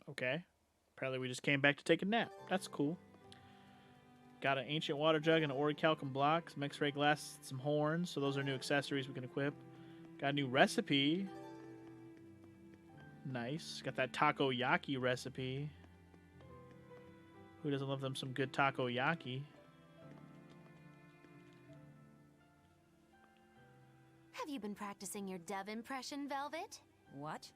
Okay. Apparently we just came back to take a nap. That's cool. Got an ancient water jug and an orichalcum block, some X-ray glass, some horns. So those are new accessories we can equip. Got a new recipe. Nice. Got that takoyaki recipe. Who doesn't love them some good takoyaki? Have you been practicing your dove impression, Velvet? What?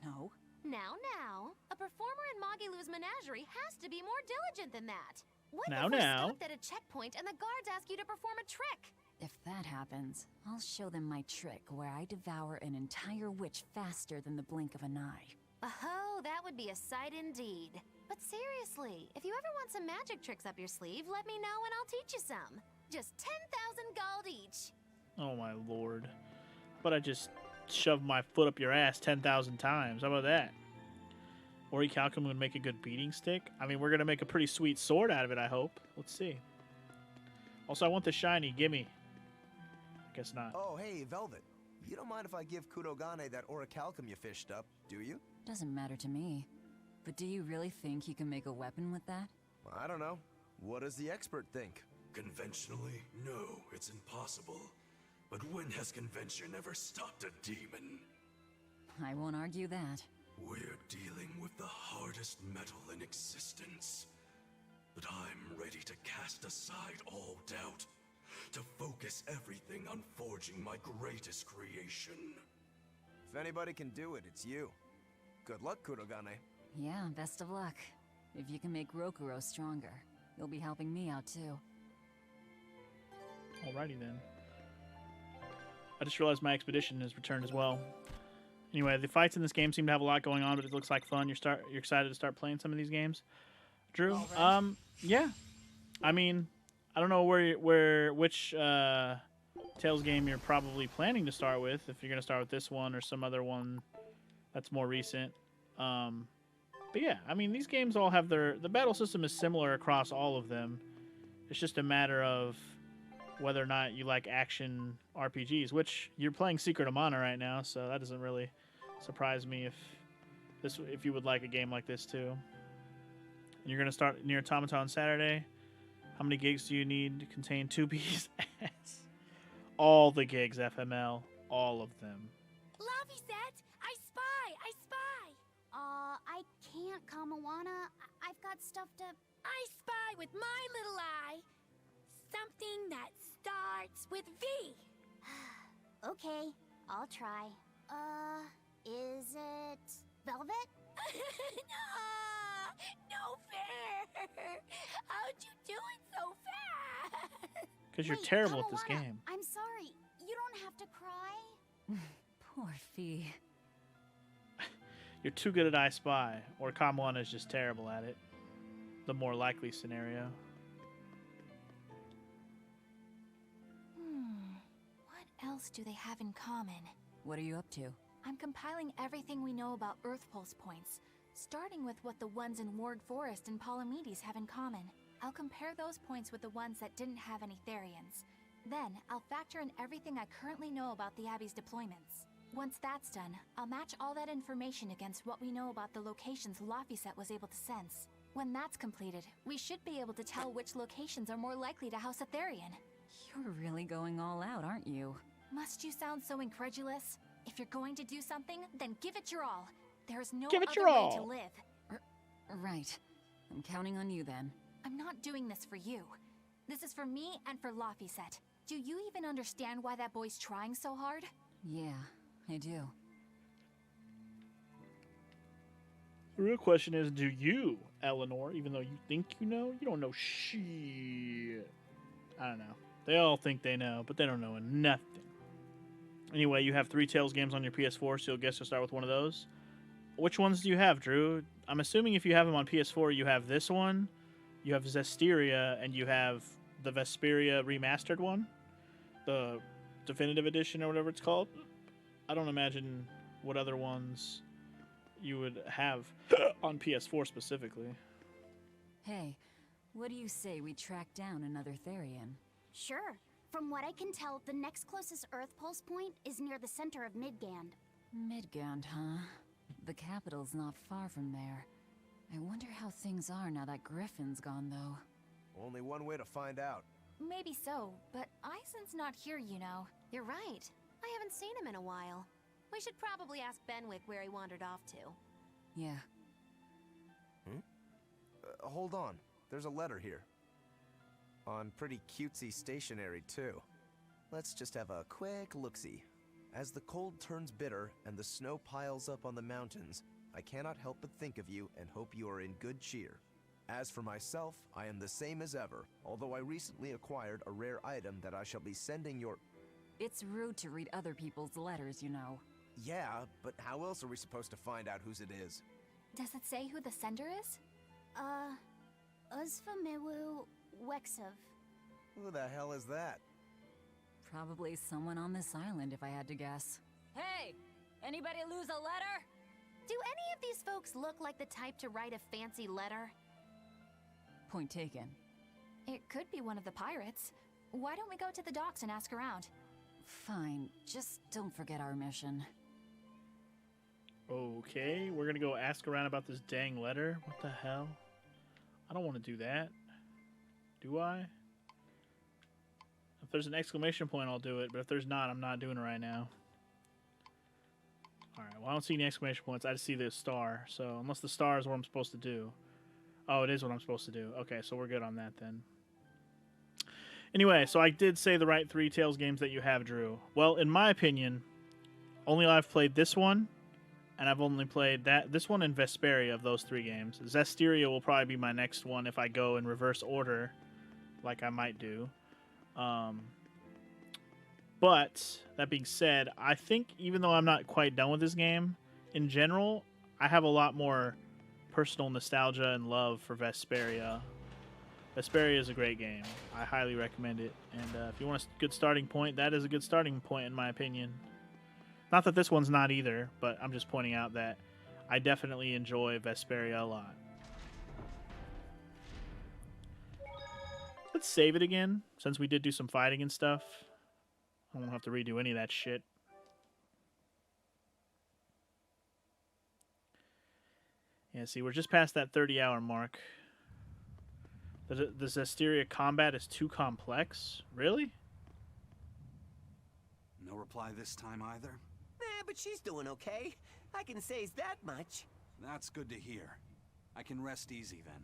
No. Now. A performer in Magilou's menagerie has to be more diligent than that. What Now, if we're now. stopped at a checkpoint and the guards ask you to perform a trick? If that happens, I'll show them my trick where I devour an entire witch faster than the blink of an eye. Oh, that would be a sight indeed. But seriously, if you ever want some magic tricks up your sleeve, let me know and I'll teach you some. Just 10,000 gold each. Oh my lord. But I just shoved my foot up your ass 10,000 times. How about that? Orichalcum would make a good beating stick. I mean, we're going to make a pretty sweet sword out of it, I hope. Let's see. Also, I want the shiny. Gimme. Guess not. Oh, hey, Velvet. You don't mind if I give Kurogane that orichalcum you fished up, do you? Doesn't matter to me. But do you really think you can make a weapon with that? I don't know. What does the expert think? Conventionally, no, it's impossible. But when has convention ever stopped a demon? I won't argue that. We're dealing with the hardest metal in existence. But I'm ready to cast aside all doubt, to focus everything on forging my greatest creation. If anybody can do it, it's you. Good luck, Kurogane. Yeah, best of luck. If you can make Rokuro stronger, you'll be helping me out too. Alrighty then. I just realized my expedition has returned as well. Anyway, the fights in this game seem to have a lot going on, but it looks like fun. You're excited to start playing some of these games, Drew? Yeah. I mean, I don't know which Tales game you're probably planning to start with. If you're gonna start with this one or some other one that's more recent. But yeah, I mean, these games all have the battle system is similar across all of them. It's just a matter of whether or not you like action RPGs, which you're playing Secret of Mana right now, so that doesn't really surprise me if you would like a game like this too. And you're gonna start Near Automata on Saturday. How many gigs do you need to contain 2B's ass? All the gigs, FML, all of them. Lavi said, I spy. I can't, Kamawana. I've got stuff to... I spy with my little eye. Something that starts with V. Okay, I'll try. Is it Velvet? No fair. How'd you do it so fast? Because you're Wait, terrible at this Kamawana, game. I'm sorry. You don't have to cry. Poor Fee. You're too good at I Spy, or Kamwana is just terrible at it. The more likely scenario. What else do they have in common? What are you up to? I'm compiling everything we know about Earth Pulse points, starting with what the ones in Ward Forest and Palamedes have in common. I'll compare those points with the ones that didn't have any Therians. Then, I'll factor in everything I currently know about the Abbey's deployments. Once that's done, I'll match all that information against what we know about the locations Laphicet was able to sense. When that's completed, we should be able to tell which locations are more likely to house a Therian. You're really going all out, aren't you? Must you sound so incredulous? If you're going to do something, then give it your all. There is no Give it other your way all. to live. Right. I'm counting on you then. I'm not doing this for you. This is for me and for Laphicet. Do you even understand why that boy's trying so hard? Yeah, I do. The real question is, do you, Eleanor, even though you think you know, you don't know shit. I don't know. They all think they know, but they don't know nothing. Anyway, you have 3 Tales games on your PS4, so you'll guess you'll start with one of those. Which ones do you have, Drew? I'm assuming if you have them on PS4, you have this one, you have Zestiria, and you have the Vesperia remastered one, the definitive edition or whatever it's called. I don't imagine what other ones you would have on PS4 specifically. Hey, what do you say we track down another Therian? Sure. From what I can tell, the next closest Earth Pulse point is near the center of Midgand. Midgand, huh? The capital's not far from there. I wonder how things are now that Griffin's gone, though. Only one way to find out. Maybe so, but Ison's not here, you know. You're right. I haven't seen him in a while. We should probably ask Benwick where he wandered off to. Yeah. Hold on. There's a letter here. On pretty cutesy stationery, too. Let's just have a quick look-see. As the cold turns bitter and the snow piles up on the mountains, I cannot help but think of you and hope you are in good cheer. As for myself, I am the same as ever, although I recently acquired a rare item that I shall be sending your... It's rude to read other people's letters, you know. Yeah, but how else are we supposed to find out whose it is? Does it say who the sender is? Uzfamewu Wexov. Who the hell is that? Probably someone on this island, if I had to guess. Hey! Anybody lose a letter? Do any of these folks look like the type to write a fancy letter? Point taken. It could be one of the pirates. Why don't we go to the docks and ask around? Fine, just don't forget our mission. Okay, we're gonna go ask around about this dang letter. What the hell? I don't want to do that. Do I? If there's an exclamation point, I'll do it. But if there's not, I'm not doing it right now. Alright, well, I don't see any exclamation points. I just see the star. So, unless the star is what I'm supposed to do. Oh, it is what I'm supposed to do. Okay, so we're good on that then. Anyway, so I did say the right three Tales games that you have, Drew. Well, in my opinion, only I've played this one, and I've only played this one and Vesperia of those three games. Zestiria will probably be my next one if I go in reverse order, like I might do. But, that being said, I think even though I'm not quite done with this game, in general, I have a lot more personal nostalgia and love for Vesperia. Vesperia is a great game. I highly recommend it. And if you want a good starting point, that is a good starting point in my opinion. Not that this one's not either, but I'm just pointing out that I definitely enjoy Vesperia a lot. Let's save it again, since we did do some fighting and stuff. I won't have to redo any of that shit. Yeah, see, we're just past that 30-hour mark. The Zestiria combat is too complex? Really? No reply this time either? But she's doing okay. I can say that much. That's good to hear. I can rest easy then.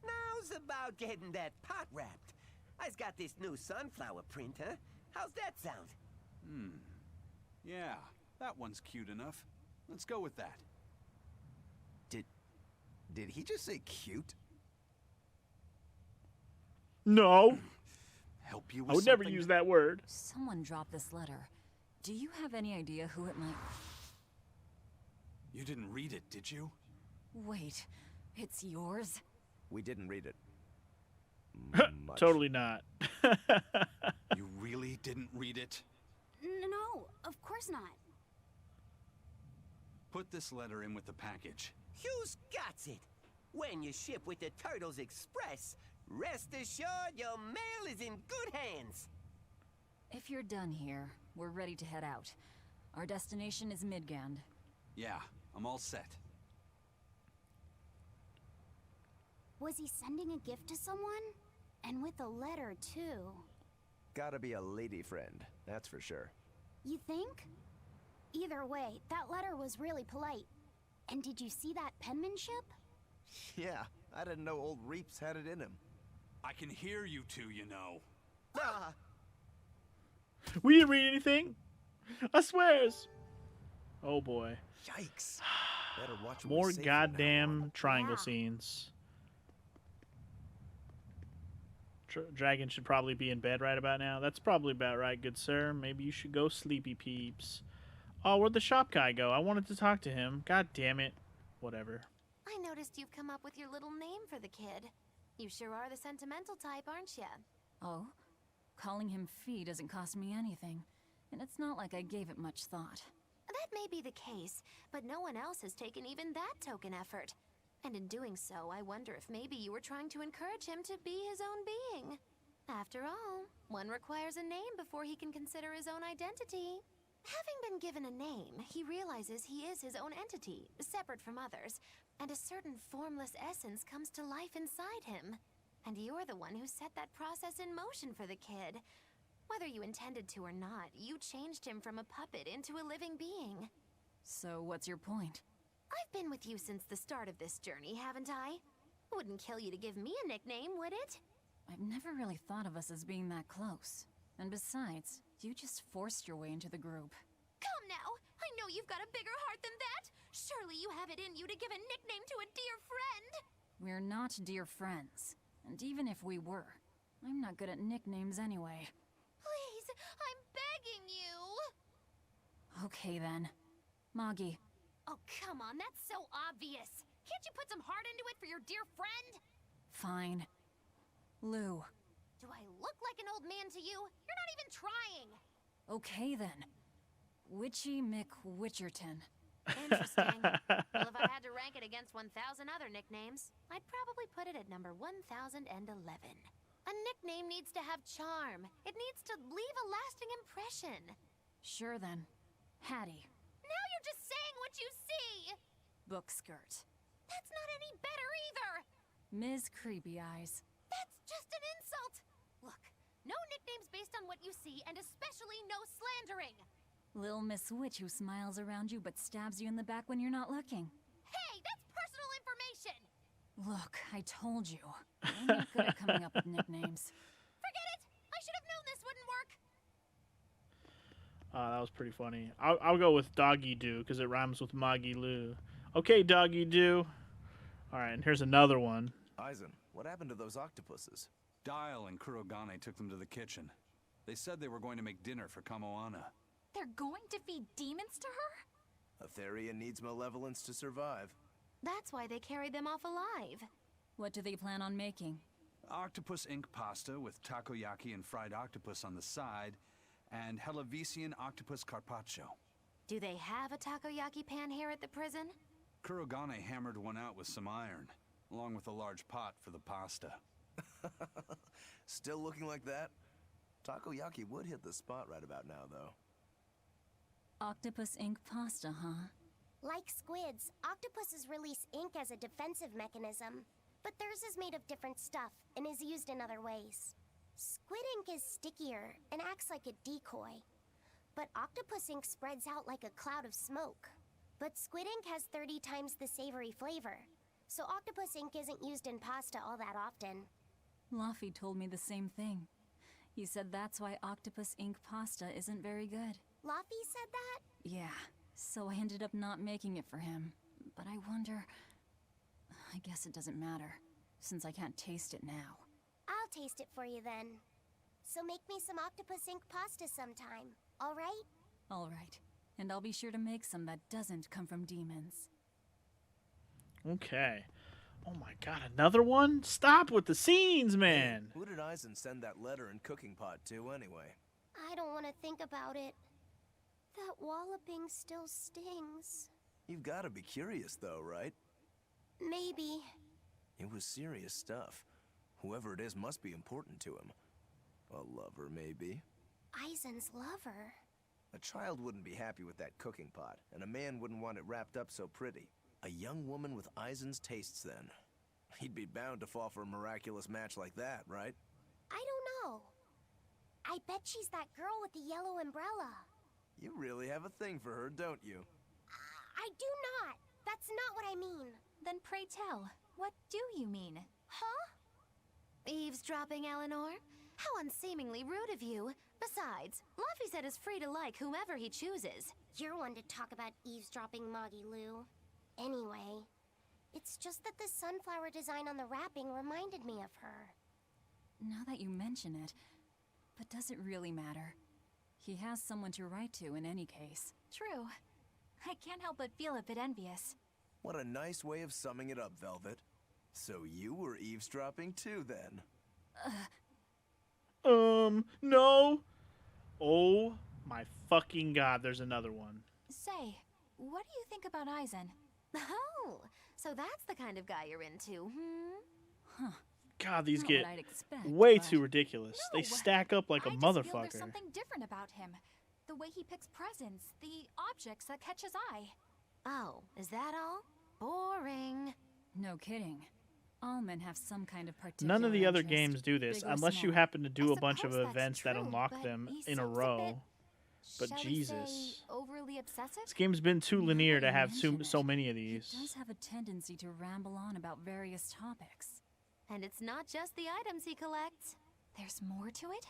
Now's about getting that pot wrapped. I's got this new sunflower print, huh? How's that sound? Yeah, that one's cute enough. Let's go with that. Did he just say cute? No. Help you with I would never something? use that word. Someone dropped this letter. Do you have any idea who it might... You didn't read it, did you? Wait, it's yours? We didn't read it. Much. Totally not. You really didn't read it? No, of course not. Put this letter in with the package. Who's got it? When you ship with the Turtles Express, rest assured your mail is in good hands. If you're done here, we're ready to head out. Our destination is Midgand. Yeah, I'm all set. Was he sending a gift to someone? And with a letter, too. Gotta be a lady friend, that's for sure. You think? Either way, that letter was really polite. And did you see that penmanship? Yeah, I didn't know old Reeps had it in him. I can hear you two, you know. Ah, We didn't read anything. I swears. Oh boy. Yikes. Better watch what we More say from now goddamn on. triangle Yeah. scenes. Dragon should probably be in bed right about now. That's probably about right, good sir. Maybe you should go sleepy peeps. Oh, where'd the shop guy go? I wanted to talk to him. God damn it. Whatever. I noticed you've come up with your little name for the kid. You sure are the sentimental type, aren't you? Oh? Calling him Fee doesn't cost me anything. And it's not like I gave it much thought. That may be the case, but no one else has taken even that token effort. And in doing so, I wonder if maybe you were trying to encourage him to be his own being. After all, one requires a name before he can consider his own identity. Having been given a name, he realizes he is his own entity, separate from others. and a certain formless essence comes to life inside him. And you're the one who set that process in motion for the kid. Whether you intended to or not, you changed him from a puppet into a living being. So what's your point? I've been with you since the start of this journey, haven't I? It wouldn't kill you to give me a nickname, would it? I've never really thought of us as being that close. And besides, you just forced your way into the group. Come now! I know you've got a bigger heart than that! Surely you have it in you to give a nickname to a dear friend! We're not dear friends. And even if we were, I'm not good at nicknames anyway. Please, I'm begging you! Okay then. Moggy. Oh, come on, that's so obvious! Can't you put some heart into it for your dear friend? Fine. Lou. Do I look like an old man to you? You're not even trying! Okay then. Witchy McWitcherton. Interesting. Well, if I had to rank it against 1,000 other nicknames, I'd probably put it at number 1011. A nickname needs to have charm. It needs to leave a lasting impression. Sure then. Hattie. Now you're just saying what you see! Book skirt. That's not any better either! Ms. Creepy Eyes. That's just an insult! Look, no nicknames based on what you see, and especially no slandering! Lil Miss Witch who smiles around you but stabs you in the back when you're not looking. Hey, that's personal information! Look, I told you. I'm not good at coming up with nicknames. Forget it! I should have known this wouldn't work! That was pretty funny. I'll go with Doggy Doo because it rhymes with Moggy Lou. Okay, Doggy Doo. All right, and here's another one. Aizen, what happened to those octopuses? Dial and Kurogane took them to the kitchen. They said they were going to make dinner for Kamoana. They're going to feed demons to her? A Therian needs malevolence to survive. That's why they carried them off alive. What do they plan on making? Octopus ink pasta with takoyaki and fried octopus on the side, and Hellavesian octopus carpaccio. Do they have a takoyaki pan here at the prison? Kurogane hammered one out with some iron, along with a large pot for the pasta. Still looking like that? Takoyaki would hit the spot right about now, though. Octopus ink pasta, huh? Like squids, octopuses release ink as a defensive mechanism, but theirs is made of different stuff and is used in other ways. Squid ink is stickier and acts like a decoy, but octopus ink spreads out like a cloud of smoke. But squid ink has 30 times the savory flavor, so octopus ink isn't used in pasta all that often. Luffy told me the same thing. He said that's why octopus ink pasta isn't very good. Luffy said that? Yeah, so I ended up not making it for him. But I wonder... I guess it doesn't matter, since I can't taste it now. I'll taste it for you then. So make me some octopus ink pasta sometime, alright? Alright, and I'll be sure to make some that doesn't come from demons. Okay. Oh my god, another one? Stop with the scenes, man! Who did Aizen send that letter and cooking pot to, anyway? I don't want to think about it. That walloping still stings. You've got to be curious, though, right? Maybe. It was serious stuff. Whoever it is must be important to him. A lover, maybe. Aizen's lover. A child wouldn't be happy with that cooking pot, and a man wouldn't want it wrapped up so pretty. A young woman with Aizen's tastes, then. He'd be bound to fall for a miraculous match like that, right? I don't know. I bet she's that girl with the yellow umbrella. You really have a thing for her, don't you? I do not. That's not what I mean. Then pray tell, what do you mean? Huh? Eavesdropping, Eleanor? How unseemingly rude of you. Besides, Luffy said is free to like whomever he chooses. You're one to talk about eavesdropping, Moggy Lou. Anyway, it's just that the sunflower design on the wrapping reminded me of her. Now that you mention it, but does it really matter? He has someone to write to in any case. True. I can't help but feel a bit envious. What a nice way of summing it up, Velvet. So you were eavesdropping too, then? No! Oh my fucking god, there's another one. Say, what do you think about Aizen? Oh, so that's the kind of guy you're into, Huh. God, these Not get what I'd expect, way but- too ridiculous. They No, stack up like a I just feel motherfucker. there's something different about him. The way he picks presents, the objects that catch his eye. Oh, is that all? Boring. No kidding. All men have some kind of particular None of the other interest, games do this, big or unless you small. happen to do I a bunch of suppose that's events that true, unlock but them he in a seems a row. bit, But shall we Jesus. say, overly obsessive? This game's been too Now linear that to you have mention so it, many of He these. does have a tendency to ramble on about various topics. And it's not just the items he collects. There's more to it?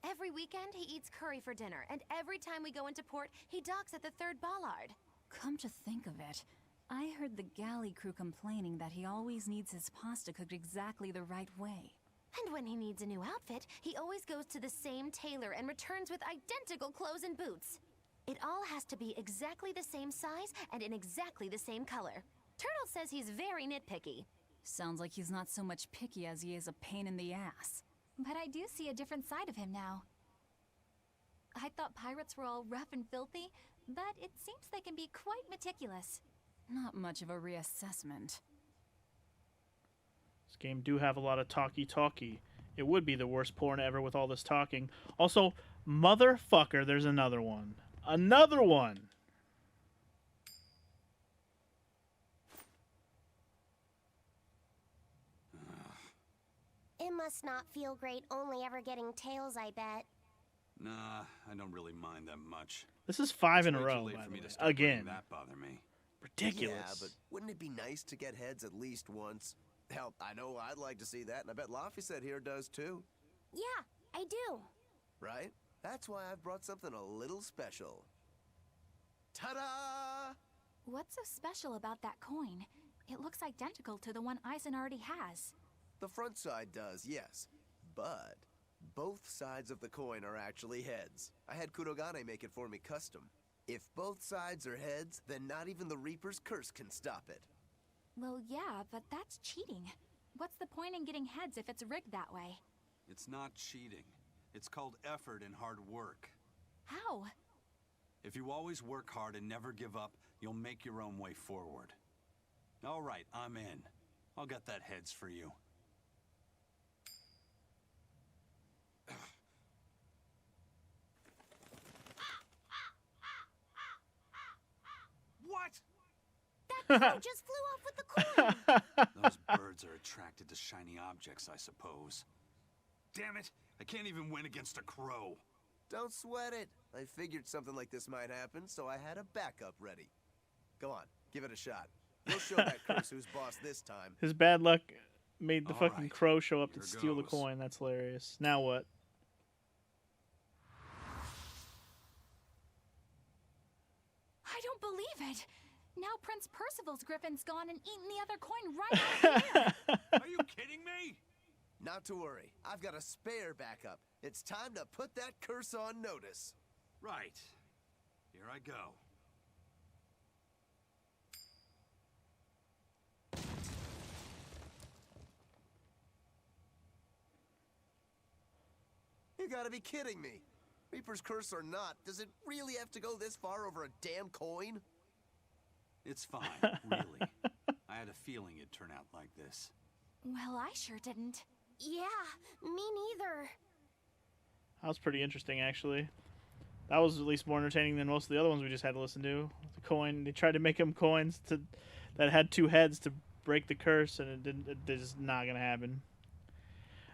Every weekend, he eats curry for dinner, and every time we go into port, he docks at the 3rd Bollard. Come to think of it, I heard the galley crew complaining that he always needs his pasta cooked exactly the right way. And when he needs a new outfit, he always goes to the same tailor and returns with identical clothes and boots. It all has to be exactly the same size and in exactly the same color. Turtle says he's very nitpicky. Sounds like he's not so much picky as he is a pain in the ass. But I do see a different side of him now. I thought pirates were all rough and filthy, but it seems they can be quite meticulous. Not much of a reassessment. This game do have a lot of talky. It would be the worst porn ever with all this talking. Also, motherfucker, there's another one. Another one! It must not feel great only ever getting tails, I bet. Nah, I don't really mind that much. This is 5 in a It's way too row, late by for the me way. to start letting Again. that bother me. Ridiculous. Yeah, but wouldn't it be nice to get heads at least once? Hell, I know I'd like to see that, and I bet Laphicet here does too. Yeah, I do. Right? That's why I've brought something a little special. Ta-da! What's so special about that coin? It looks identical to the one Eisen already has. The front side does, yes. But both sides of the coin are actually heads. I had Kurogane make it for me custom. If both sides are heads, then not even the Reaper's curse can stop it. Well, yeah, but that's cheating. What's the point in getting heads if it's rigged that way? It's not cheating. It's called effort and hard work. How? If you always work hard and never give up, you'll make your own way forward. All right, I'm in. I'll get that heads for you. What? That crow just flew off with the coin. Those birds are attracted to shiny objects, I suppose. Damn it! I can't even win against a crow. Don't sweat it. I figured something like this might happen, so I had a backup ready. Go on, give it a shot. We'll show that curse who's boss this time. His bad luck made the All fucking right, crow show up to here steal the goes. coin. That's hilarious. Now what? I don't believe it! Now Prince Percival's griffin's gone and eaten the other coin right out of here! Are you kidding me? Not to worry, I've got a spare backup. It's time to put that curse on notice. Right. Here I go. You gotta be kidding me. Reaper's curse or not, does it really have to go this far over a damn coin? It's fine, really. I had a feeling it'd turn out like this. Well, I sure didn't. Yeah, me neither. That was pretty interesting, actually. That was at least more entertaining than most of the other ones we just had to listen to. The coin, they tried to make them coins that had two heads to break the curse, and it didn't. It's just not gonna happen.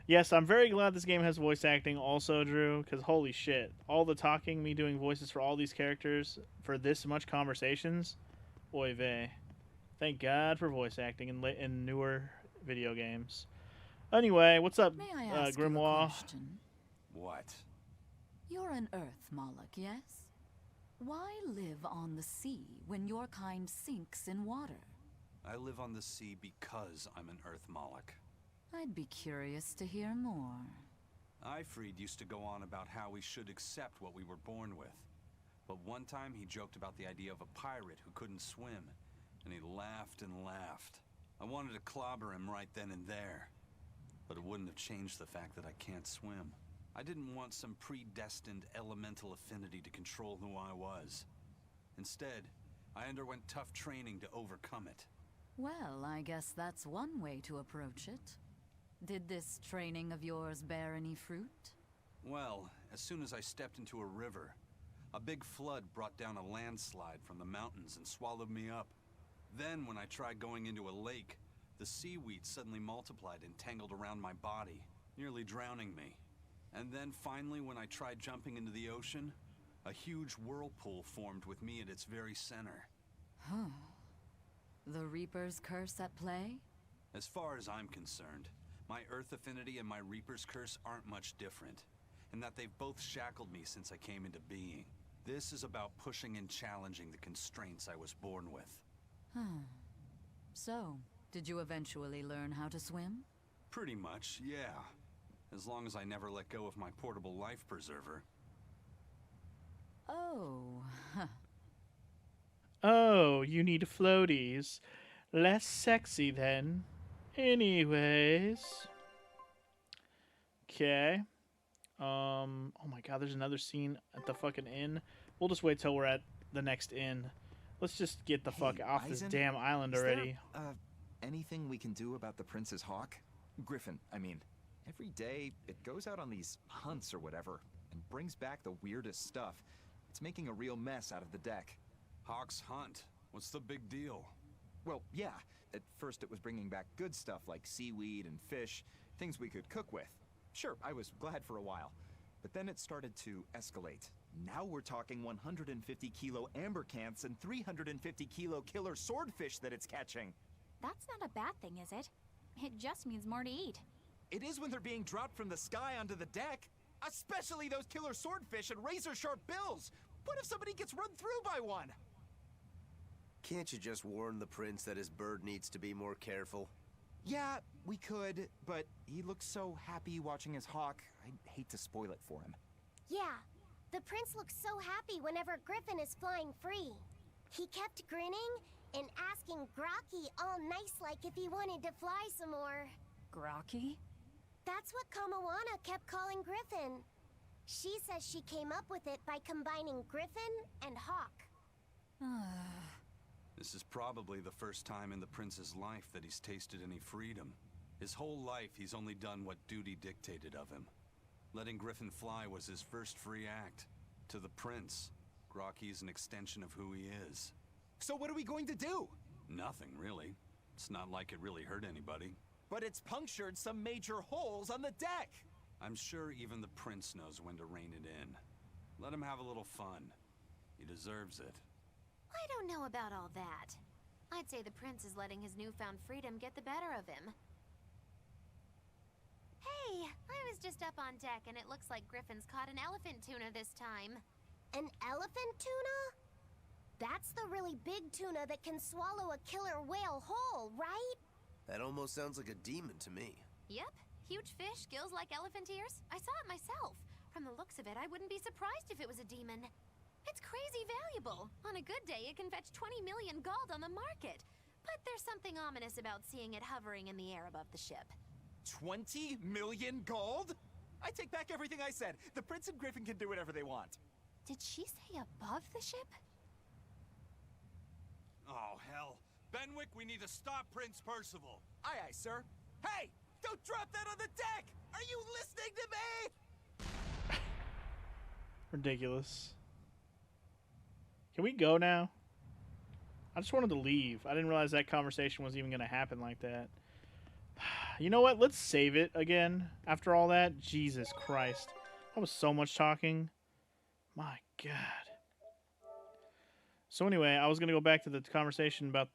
Yes, I'm very glad this game has voice acting also, Drew, because holy shit. All the talking, me doing voices for all these characters, for this much conversations, oy vey. Thank God for voice acting in newer video games. Anyway, what's up, May I ask Grimoire? you a question? What? You're an Earth Moloch, yes? Why live on the sea when your kind sinks in water? I live on the sea because I'm an Earth Moloch. I'd be curious to hear more. Ifrid used to go on about how we should accept what we were born with. But one time he joked about the idea of a pirate who couldn't swim, and he laughed and laughed. I wanted to clobber him right then and there, but it wouldn't have changed the fact that I can't swim. I didn't want some predestined elemental affinity to control who I was. Instead, I underwent tough training to overcome it. Well, I guess that's one way to approach it. Did this training of yours bear any fruit? Well, as soon as I stepped into a river, a big flood brought down a landslide from the mountains and swallowed me up. Then, when I tried going into a lake, the seaweed suddenly multiplied and tangled around my body, nearly drowning me. And then finally, when I tried jumping into the ocean, a huge whirlpool formed with me at its very center. Huh. The Reaper's curse at play? As far as I'm concerned, my Earth affinity and my Reaper's curse aren't much different, and that they've both shackled me since I came into being. This is about pushing and challenging the constraints I was born with. So, did you eventually learn how to swim? Pretty much, yeah. As long as I never let go of my portable life preserver. Oh, huh. Oh, you need floaties. Less sexy then. Anyways. Okay. Oh my god, there's another scene at the fucking inn. We'll just wait till we're at the next inn. Let's just get the fuck off Eisen, this damn island already. Anything we can do about the Prince's hawk? Griffin, I mean. Every day, it goes out on these hunts or whatever, and brings back the weirdest stuff. It's making a real mess out of the deck. Hawk's hunt? What's the big deal? Well, yeah. At first it was bringing back good stuff like seaweed and fish, things we could cook with. Sure, I was glad for a while. But then it started to escalate. Now we're talking 150 kilo amber cants and 350 kilo killer swordfish that it's catching. That's not a bad thing, is it? It just means more to eat. It is when they're being dropped from the sky onto the deck. Especially those killer swordfish and razor-sharp bills. What if somebody gets run through by one? Can't you just warn the prince that his bird needs to be more careful? Yeah, we could, but he looks so happy watching his hawk. I'd hate to spoil it for him. Yeah, the prince looks so happy whenever Griffin is flying free. He kept grinning and asking Grocky all nice-like if he wanted to fly some more. Grocky? That's what Kamawana kept calling Griffin. She says she came up with it by combining Griffin and Hawk. This is probably the first time in the prince's life that he's tasted any freedom. His whole life, he's only done what duty dictated of him. Letting Griffin fly was his first free act. To the prince, Grocky's an extension of who he is. So what are we going to do? Nothing, really. It's not like it really hurt anybody. But it's punctured some major holes on the deck! I'm sure even the prince knows when to rein it in. Let him have a little fun. He deserves it. I don't know about all that. I'd say the prince is letting his newfound freedom get the better of him. Hey, I was just up on deck and it looks like Griffin's caught an elephant tuna this time. An elephant tuna? That's the really big tuna that can swallow a killer whale whole, right? That almost sounds like a demon to me. Yep, huge fish, gills like elephant ears. I saw it myself. From the looks of it, I wouldn't be surprised if it was a demon. It's crazy valuable. On a good day, it can fetch 20 million gold on the market. But there's something ominous about seeing it hovering in the air above the ship. 20 million gold? I take back everything I said. The prince and Griffin can do whatever they want. Did she say above the ship? Oh, hell. Benwick, we need to stop Prince Percival. Aye, aye, sir. Hey! Don't drop that on the deck! Are you listening to me? Ridiculous. Can we go now? I just wanted to leave. I didn't realize that conversation was even going to happen like that. You know what? Let's save it again. After all that, Jesus Christ. That was so much talking. My God. So anyway, I was going to go back to the conversation about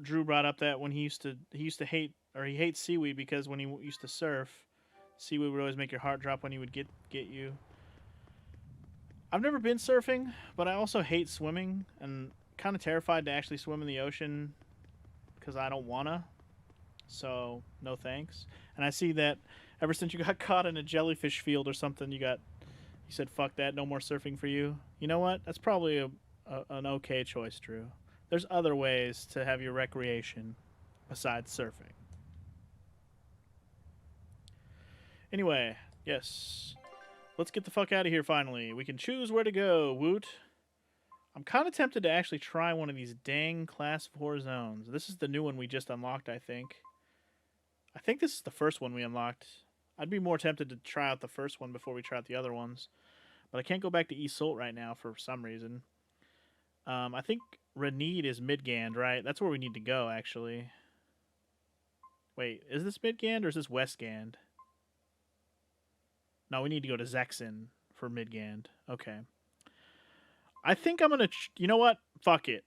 Drew brought up that when he used to hate, or he hates seaweed because when he used to surf, seaweed would always make your heart drop when he would get you. I've never been surfing, but I also hate swimming and kind of terrified to actually swim in the ocean because I don't wanna. So no thanks. And I see that ever since you got caught in a jellyfish field or something, you said fuck that, no more surfing for you. You know what? That's probably an okay choice, Drew. There's other ways to have your recreation besides surfing. Anyway, yes. Let's get the fuck out of here finally. We can choose where to go, Woot. I'm kind of tempted to actually try one of these dang Class 4 zones. This is the new one we just unlocked, I think. I think this is the first one we unlocked. I'd be more tempted to try out the first one before we try out the other ones. But I can't go back to Isolt right now for some reason. I think Renede is Midgand, right? That's where we need to go, actually. Wait, is this Midgand or is this Westgand? No, we need to go to Zexen for Midgand. Okay. I think I'm going to... You know what? Fuck it.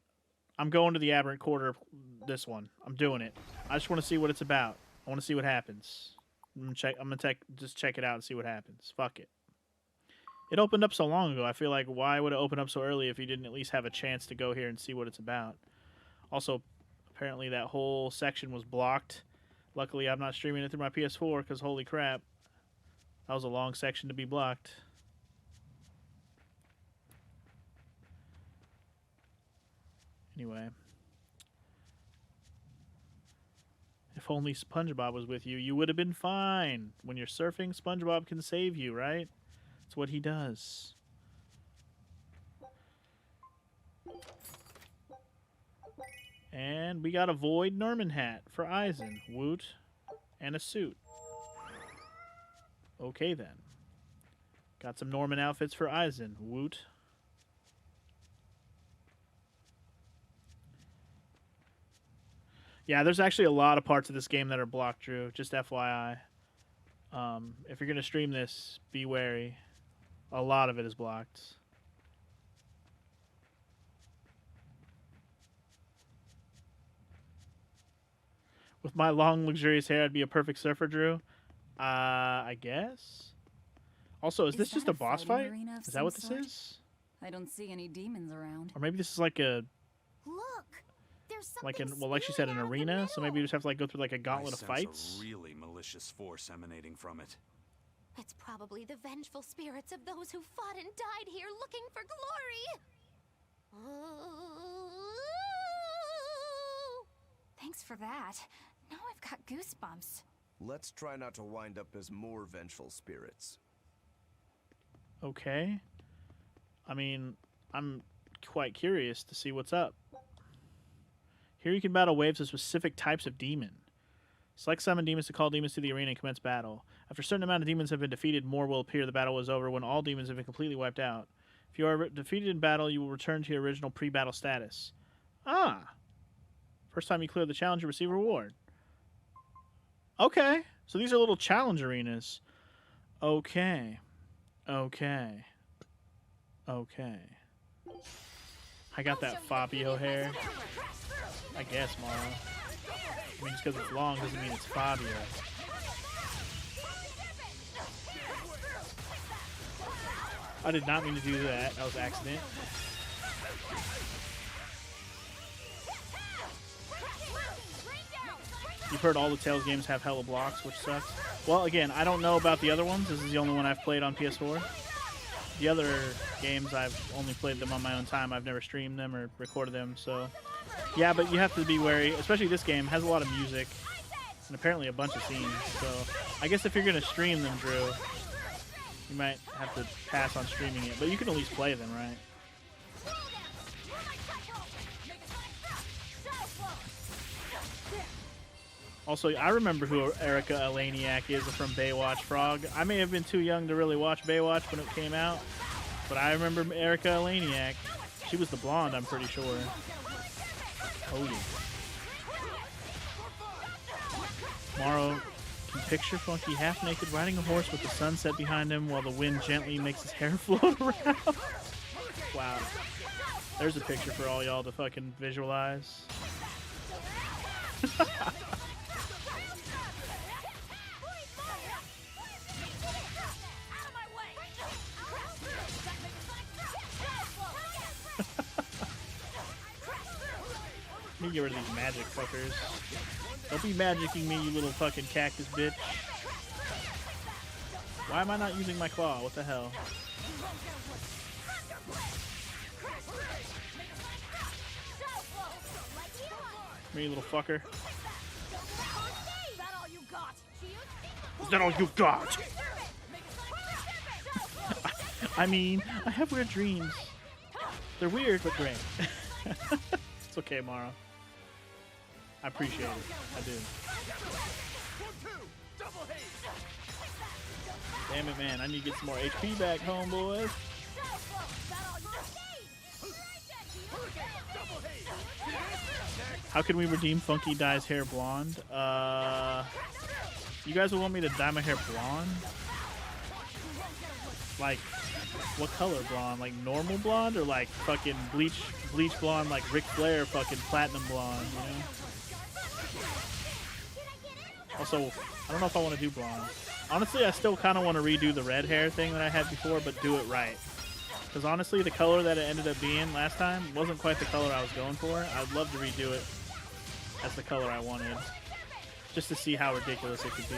I'm going to the Aberrant Quarter, this one. I'm doing it. I just want to see what it's about. I want to see what happens. I'm gonna just check it out and see what happens. Fuck it. It opened up so long ago. I feel like why would it open up so early if you didn't at least have a chance to go here and see what it's about? Also, apparently that whole section was blocked. Luckily, I'm not streaming it through my PS4 because holy crap. That was a long section to be blocked. Anyway. If only SpongeBob was with you, you would have been fine. When you're surfing, SpongeBob can save you, right? That's what he does. And we got a Void Norman hat for Eisen. Woot. And a suit. Okay, then. Got some Norman outfits for Eisen. Woot. Yeah, there's actually a lot of parts of this game that are blocked, Drew. Just FYI. If you're going to stream this, be wary. A lot of it is blocked. With my long, luxurious hair, I'd be a perfect surfer, Drew. I guess. Also, is this just a boss fight? Is that what this is? I don't see any demons around. Or maybe this is like a... Look! There's something Like in, well, like she said, an arena. So maybe you just have to like go through like a gauntlet of I sense fights. a really malicious force emanating from it. It's probably the vengeful spirits of those who fought and died here looking for glory. Thanks for that. Now I've got goosebumps. Let's try not to wind up as more vengeful spirits. Okay. I mean, I'm quite curious to see what's up. Here you can battle waves of specific types of demon. Select summon demons to call demons to the arena and commence battle. After a certain amount of demons have been defeated, more will appear. The battle is over when all demons have been completely wiped out. If you are defeated in battle, you will return to your original pre-battle status. Ah! First time you clear the challenge, you receive a reward. Okay. So these are little challenge arenas. Okay. Okay. Okay. I got that Fabio hair. I guess, Mara. I mean, just because it's long doesn't mean it's Fabio. I did not mean to do that. That was an accident. You've heard all the Tales games have hella blocks, which sucks. Well, again, I don't know about the other ones. This is the only one I've played on PS4. The other games, I've only played them on my own time. I've never streamed them or recorded them, so... Yeah, but you have to be wary, especially this game has a lot of music and apparently a bunch of scenes. So I guess if you're going to stream them, Drew, you might have to pass on streaming it, but you can at least play them, right? Also, I remember who Erica Eleniak is from Baywatch Frog. I may have been too young to really watch Baywatch when it came out, but I remember Erica Eleniak. She was the blonde, I'm pretty sure. Oh yeah. Morrow can picture Funky half-naked riding a horse with the sunset behind him while the wind gently makes his hair float around. Wow. There's a picture for all y'all to fucking visualize. Let me get rid of these magic fuckers. Don't be magicking me, you little fucking cactus bitch. Why am I not using my claw? What the hell? Me, you little fucker. Is that all you got? I mean, I have weird dreams. They're weird, but great. It's okay, Mara. I appreciate it. I do. Damn it, man. I need to get some more HP back home, boys. How can we redeem Funky Dye's hair blonde? You guys would want me to dye my hair blonde? Like, what color blonde? Like normal blonde or like fucking bleach blonde like Ric Flair fucking platinum blonde, you know? Also, I don't know if I want to do blonde. Honestly, I still kind of want to redo the red hair thing that I had before, but do it right. Because honestly, the color that it ended up being last time wasn't quite the color I was going for. I'd love to redo it as the color I wanted. Just to see how ridiculous it could be.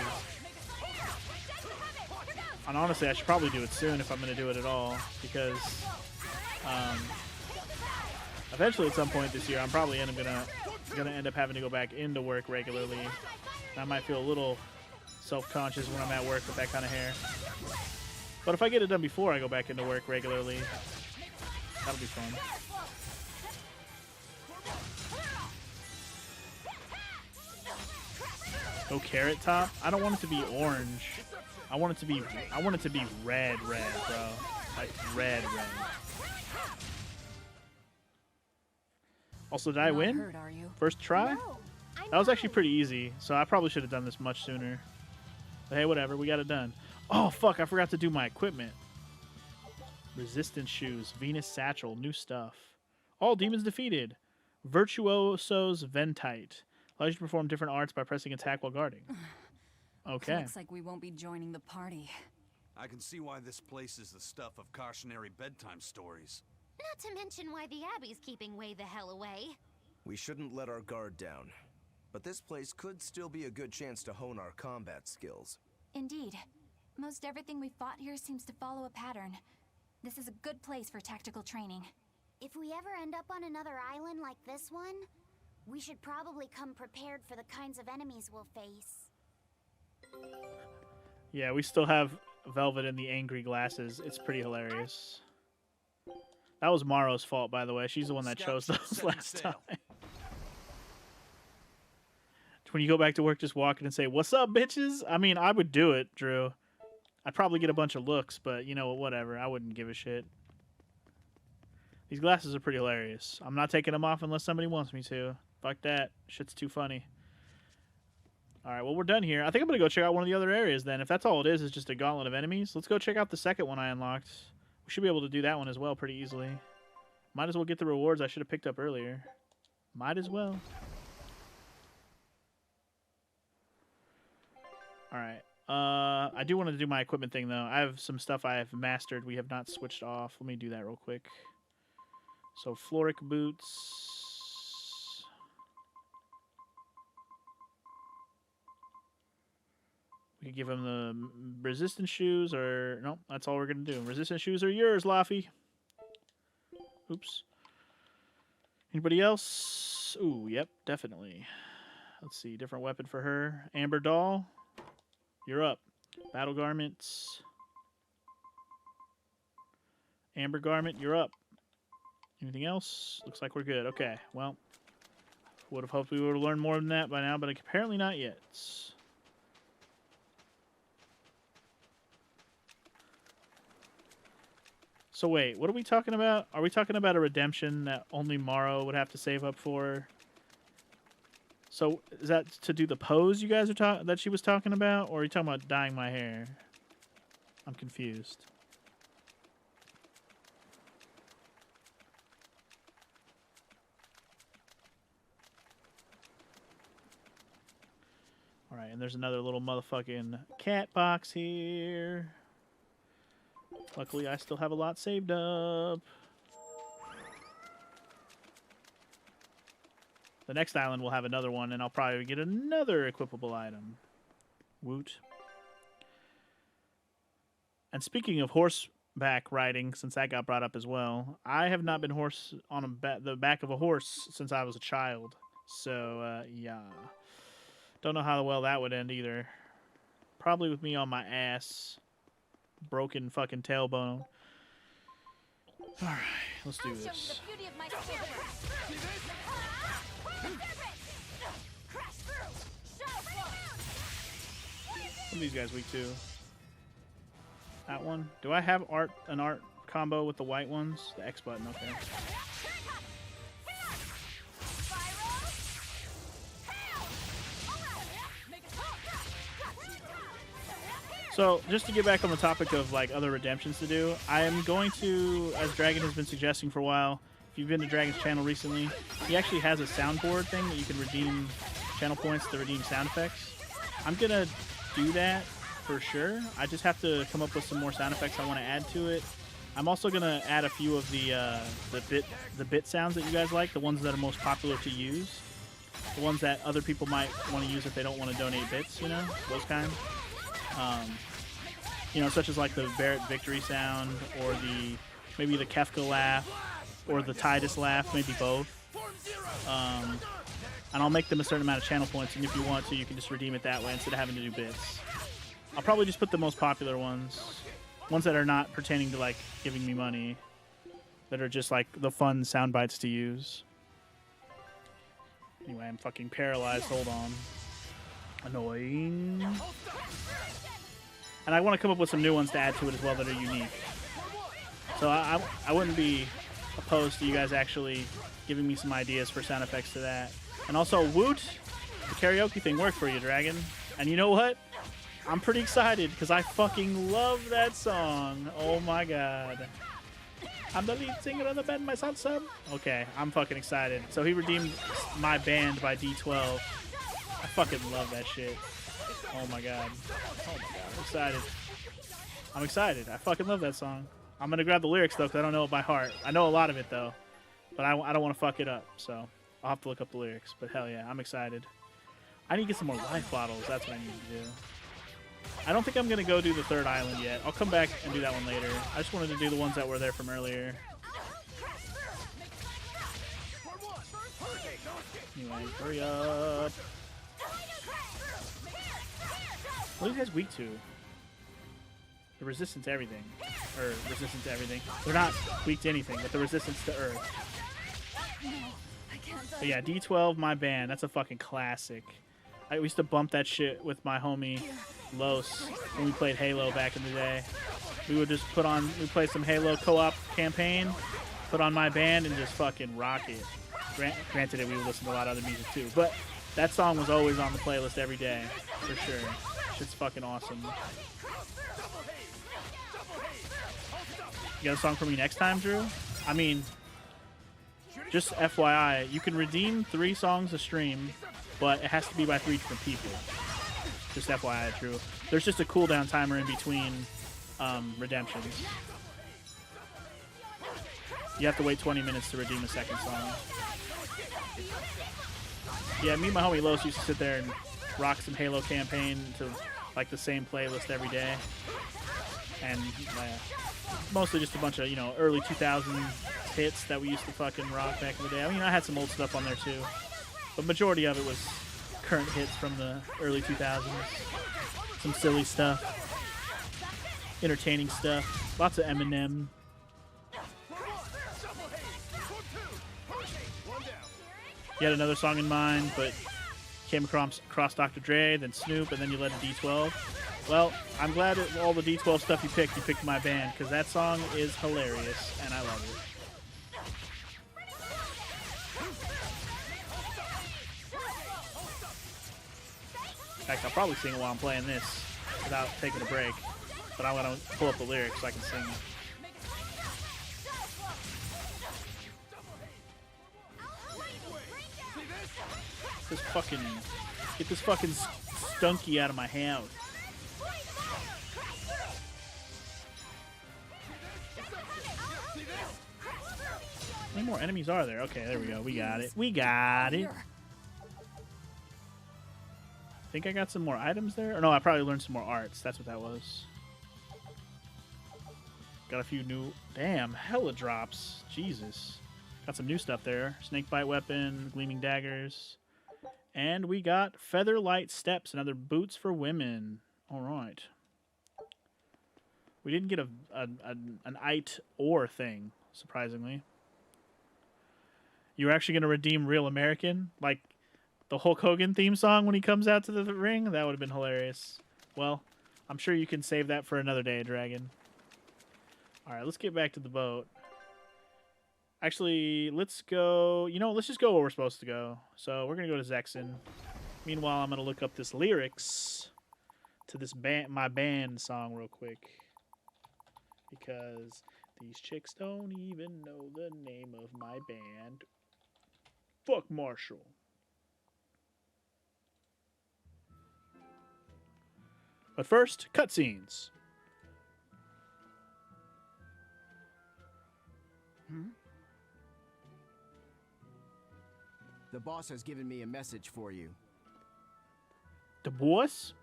And honestly, I should probably do it soon if I'm going to do it at all. Because eventually at some point this year, I'm probably going to end up having to go back into work regularly. And I might feel a little self-conscious when I'm at work with that kind of hair. But if I get it done before I go back into work regularly, that'll be fun. Go carrot top? I don't want it to be orange. I want it to be red, bro. Like red. Also, did I win? Hurt, are you? First try? That was actually pretty easy, so I probably should have done this much sooner. But hey, whatever, we got it done. Oh, fuck, I forgot to do my equipment. Resistance shoes, Venus satchel, new stuff. All demons defeated. Virtuoso's Ventite. Allows you to perform different arts by pressing attack while guarding. Okay. Looks like we won't be joining the party. I can see why this place is the stuff of cautionary bedtime stories. Not to mention why the Abbey's keeping way the hell away. We shouldn't let our guard down. But this place could still be a good chance to hone our combat skills. Indeed. Most everything we fought here seems to follow a pattern. This is a good place for tactical training. If we ever end up on another island like this one, we should probably come prepared for the kinds of enemies we'll face. Yeah, we still have Velvet and the angry glasses. It's pretty hilarious. That was Maro's fault, by the way. She's the one that chose those last time. When you go back to work, just walk in and say, "What's up, bitches?" I mean, I would do it, Drew. I'd probably get a bunch of looks, but you know, whatever. I wouldn't give a shit. These glasses are pretty hilarious. I'm not taking them off unless somebody wants me to. Fuck that. Shit's too funny. Alright, well, we're done here. I think I'm going to go check out one of the other areas then. If that's all it is just a gauntlet of enemies, let's go check out the second one I unlocked. We should be able to do that one as well pretty easily. Might as well get the rewards I should have picked up earlier. Might as well. Alright. I do want to do my equipment thing, though. I have some stuff I have mastered we have not switched off. Let me do that real quick. So, Floric boots. We could give him the resistance shoes, or... No, that's all we're going to do. Resistance shoes are yours, Laffy. Oops. Anybody else? Ooh, yep, definitely. Let's see, different weapon for her. Amber Doll. You're up. Battle garments. Amber garment, you're up. Anything else? Looks like we're good. Okay, well. Would have hoped we would have learned more than that by now, but apparently not yet. So wait, what are we talking about? Are we talking about a redemption that only Morrow would have to save up for? So is that to do the pose you guys are that she was talking about, or are you talking about dyeing my hair? I'm confused. All right, and there's another little motherfucking cat box here. Luckily, I still have a lot saved up. The next island will have another one, and I'll probably get another equipable item. Woot. And speaking of horseback riding, since that got brought up as well, I have not been on the back of a horse since I was a child. So, yeah. Don't know how well that would end either. Probably with me on my ass. Broken fucking tailbone. Alright, let's do this. Some of these guys weak too. That one. Do I have an art combo with the white ones? The X button, okay. So, just to get back on the topic of like other redemptions to do, I am going to, as Dragon has been suggesting for a while, if you've been to Dragon's channel recently, he actually has a soundboard thing that you can redeem channel points to redeem sound effects. I'm gonna do that for sure. I just have to come up with some more sound effects I want to add to it. I'm also gonna add a few of the bit sounds that you guys like, the ones that are most popular to use, the ones that other people might want to use if they don't want to donate bits, you know, those kind. You know, such as like the Barrett victory sound, or maybe the Kefka laugh, or the Tidus laugh, maybe both. And I'll make them a certain amount of channel points, and if you want to, you can just redeem it that way instead of having to do bits. I'll probably just put the most popular ones that are not pertaining to like giving me money, that are just like the fun sound bites to use. Anyway, I'm fucking paralyzed. Hold on. Annoying. And I want to come up with some new ones to add to it as well that are unique. So I wouldn't be opposed to you guys actually giving me some ideas for sound effects to that. And also, Woot, the karaoke thing worked for you, Dragon. And you know what? I'm pretty excited because I fucking love that song. Oh my god. I'm the lead singer of the band, my son. Okay, I'm fucking excited. So he redeemed My Band by D12. I fucking love that shit. Oh my god. Oh my god. I'm excited. I'm excited. I fucking love that song. I'm gonna grab the lyrics though, because I don't know it by heart. I know a lot of it though, but I don't want to fuck it up, so I'll have to look up the lyrics. But hell yeah, I'm excited. I need to get some more life bottles. That's what I need to do. I don't think I'm gonna go do the third island yet. I'll come back and do that one later. I just wanted to do the ones that were there from earlier. Anyway, hurry up. What are you guys weak to? The resistance to everything. Or resistance to everything. They're not weak to anything, but the resistance to Earth. But yeah, D12, My Band. That's a fucking classic. I used to bump that shit with my homie Los when we played Halo back in the day. We would just we'd play some Halo co-op campaign, put on My Band, and just fucking rock it. Granted, we would listen to a lot of other music too, but that song was always on the playlist every day, for sure. Shit's fucking awesome. You got a song for me next time, Drew? I mean, just FYI, you can redeem 3 songs a stream, but it has to be by 3 different people. Just FYI, Drew. There's just a cooldown timer in between redemptions. You have to wait 20 minutes to redeem a second song. Yeah, me and my homie Los used to sit there and rock some Halo campaign to like the same playlist every day. And mostly just a bunch of, you know, early 2000s hits that we used to fucking rock back in the day. I mean, I had some old stuff on there too, but majority of it was current hits from the early 2000s. Some silly stuff, entertaining stuff, lots of Eminem. You had another song in mind, but came across Dr. Dre, then Snoop, and then you led a D12. Well, I'm glad that all the D12 stuff you picked My Band, because that song is hilarious, and I love it. In fact, I'll probably sing it while I'm playing this, without taking a break. But I want to pull up the lyrics so I can sing it. Get this fucking stunky out of my house. How many more enemies are there? Okay, there we go. We got it. We got it. I think I got some more items there. Or no, I probably learned some more arts. That's what that was. Got a few new... Damn, hella drops. Jesus. Got some new stuff there. Snakebite weapon, gleaming daggers. And we got Featherlight Steps, another boots for women. All right. We didn't get an ite or thing, surprisingly. You're actually going to redeem Real American? Like the Hulk Hogan theme song when he comes out to the ring? That would have been hilarious. Well, I'm sure you can save that for another day, Dragon. All right, let's get back to the boat. Actually, let's go... You know, let's just go where we're supposed to go. So we're going to go to Zexen. Meanwhile, I'm going to look up this lyrics to this band, my band song real quick, because these chicks don't even know the name of my band. Fuck Marshall. But first, cutscenes. The boss has given me a message for you. The boss?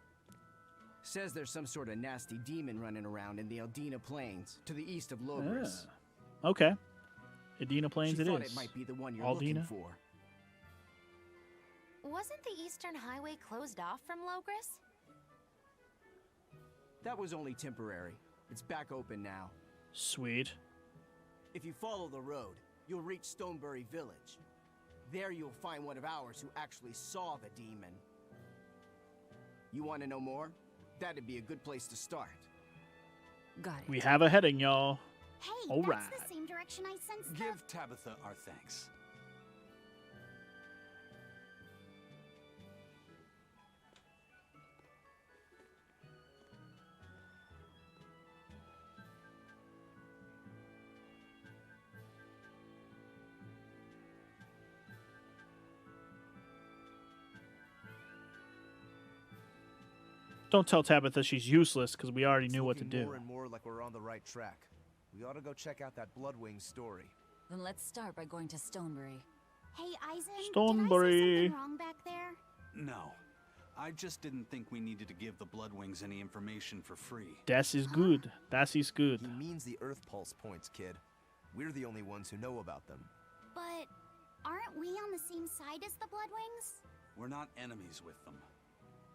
Says there's some sort of nasty demon running around in the Eldina Plains, to the east of Logris. Okay. Edina Plains She it thought is. it might be the one you're Aldina? looking for. Wasn't the Eastern Highway closed off from Logris? That was only temporary. It's back open now. Sweet. If you follow the road, you'll reach Stonebury Village. There you'll find one of ours who actually saw the demon. You want to know more? That'd be a good place to start. Got it. We have a heading, y'all. Hey, All that's right. the same direction I sensed the... Give Tabitha our thanks. Don't tell Tabitha she's useless, because we already It's knew what to looking do. more and more like we're on the right track. We ought to go check out that Bloodwing story. Then let's start by going to Stonebury. Hey, Eisen, did I say Stonebury. something wrong back there? No. I just didn't think we needed to give the Bloodwings any information for free. Das is good. Das is good. He means the Earth Pulse points, kid. We're the only ones who know about them. But aren't we on the same side as the Bloodwings? We're not enemies with them.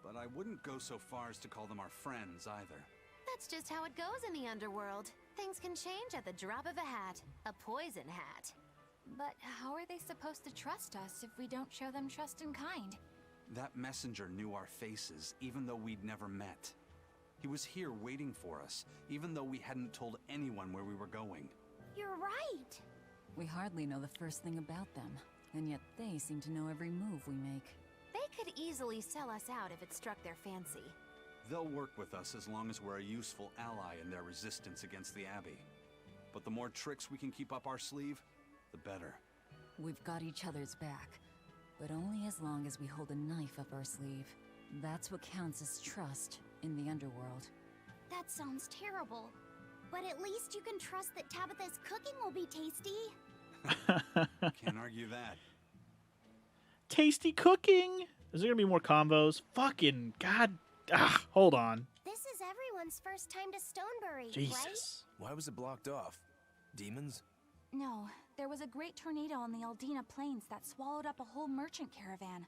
But I wouldn't go so far as to call them our friends either. That's just how it goes in the underworld. Things can change at the drop of a hat. A poison hat. But how are they supposed to trust us if we don't show them trust in kind? That messenger knew our faces, even though we'd never met. He was here waiting for us, even though we hadn't told anyone where we were going. You're right. We hardly know the first thing about them, and yet they seem to know every move we make. They could easily sell us out if it struck their fancy. They'll work with us as long as we're a useful ally in their resistance against the Abbey. But the more tricks we can keep up our sleeve, the better. We've got each other's back, but only as long as we hold a knife up our sleeve. That's what counts as trust in the underworld. That sounds terrible. But at least you can trust that Tabitha's cooking will be tasty. Can't argue that. Tasty cooking. Is there gonna be more combos? Fucking god. Ah, hold on. This is everyone's first time to Stonebury, right? Jesus. Why was it blocked off? Demons? No, there was a great tornado on the Aldina Plains that swallowed up a whole merchant caravan.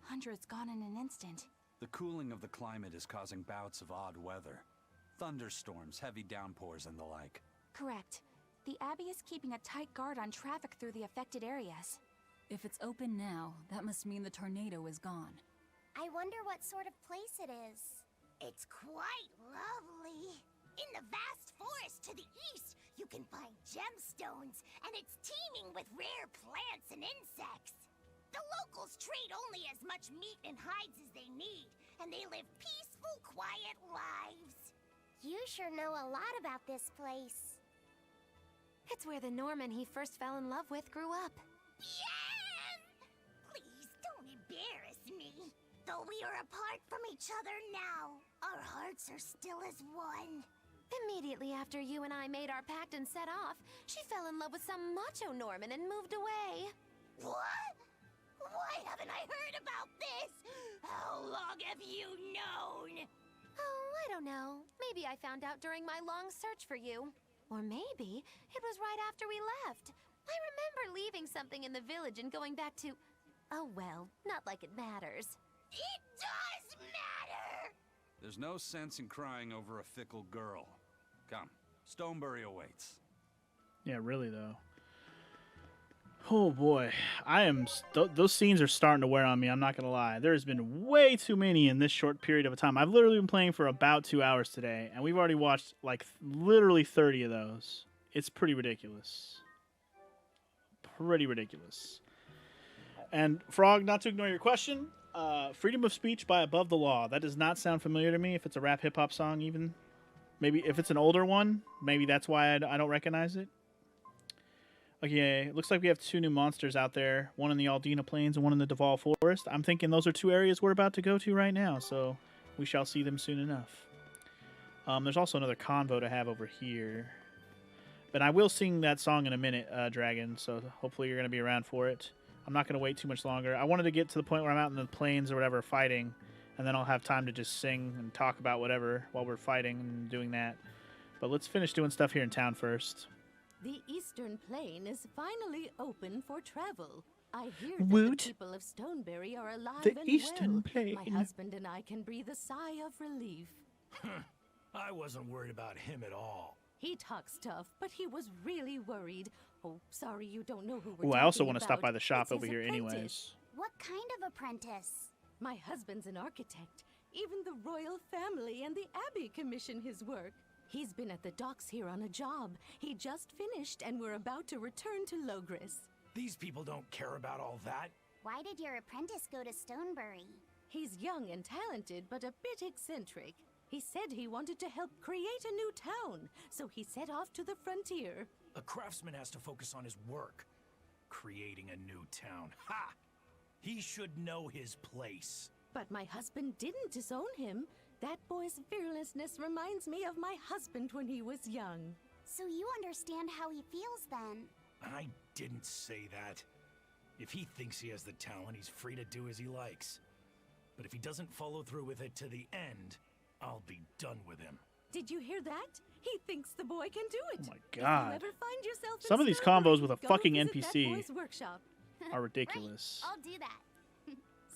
Hundreds gone in an instant. The cooling of the climate is causing bouts of odd weather. Thunderstorms, heavy downpours, and the like. Correct. The Abbey is keeping a tight guard on traffic through the affected areas. If it's open now, that must mean the tornado is gone. I wonder what sort of place it is. It's quite lovely. In the vast forest to the east, you can find gemstones, and it's teeming with rare plants and insects. The locals trade only as much meat and hides as they need, and they live peaceful, quiet lives. You sure know a lot about this place. It's where the Norman he first fell in love with grew up. Yen! Please don't embarrass me. Though we are apart from each other now, our hearts are still as one. Immediately after you and I made our pact and set off, she fell in love with some macho Norman and moved away. What? Why haven't I heard about this? How long have you known? Oh, I don't know. Maybe I found out during my long search for you. Or maybe it was right after we left. I remember leaving something in the village and going back to... Oh well, not like it matters. It does matter! There's no sense in crying over a fickle girl. Come, Stonebury awaits. Yeah, really though. Oh boy, I am. Those scenes are starting to wear on me. I'm not gonna lie. There's been way too many in this short period of time. I've literally been playing for about 2 hours today, and we've already watched like literally 30 of those. It's pretty ridiculous. Pretty ridiculous. And Frog, not to ignore your question, Freedom of Speech by Above the Law. That does not sound familiar to me if it's a rap hip hop song even. Maybe if it's an older one, maybe that's why I don't recognize it. Okay, looks like we have 2 new monsters out there. One in the Aldina Plains and one in the Duval Forest. I'm thinking those are 2 areas we're about to go to right now, so we shall see them soon enough. There's also another convo to have over here. But I will sing that song in a minute, Dragon, so hopefully you're going to be around for it. I'm not going to wait too much longer. I wanted to get to the point where I'm out in the plains or whatever fighting, and then I'll have time to just sing and talk about whatever while we're fighting and doing that. But let's finish doing stuff here in town first. The Eastern Plain is finally open for travel. I hear that Woot. the people of Stoneberry are alive The and Eastern well. Plain. My husband and I can breathe a sigh of relief. I wasn't worried about him at all. He talks tough, but he was really worried. Oh, sorry you don't know who we're Ooh, talking I also want to stop about. by the shop It's over his here apprentice. anyways. What kind of apprentice? My husband's an architect. Even the royal family and the abbey commission his work. He's been at the docks here on a job. He just finished and we're about to return to Logris. These people don't care about all that. Why did your apprentice go to Stoneberry? He's young and talented, but a bit eccentric. He said he wanted to help create a new town, so he set off to the frontier. A craftsman has to focus on his work. Creating a new town. Ha! He should know his place. But my husband didn't disown him. That boy's fearlessness reminds me of my husband when he was young. So you understand how he feels then? I didn't say that. If he thinks he has the talent, he's free to do as he likes. But if he doesn't follow through with it to the end, I'll be done with him. Did you hear that? He thinks the boy can do it. Oh my God. If you ever find yourself in Some of these Stoneberry, combos with a go fucking visit that NPC boy's workshop. are ridiculous. I'll do that.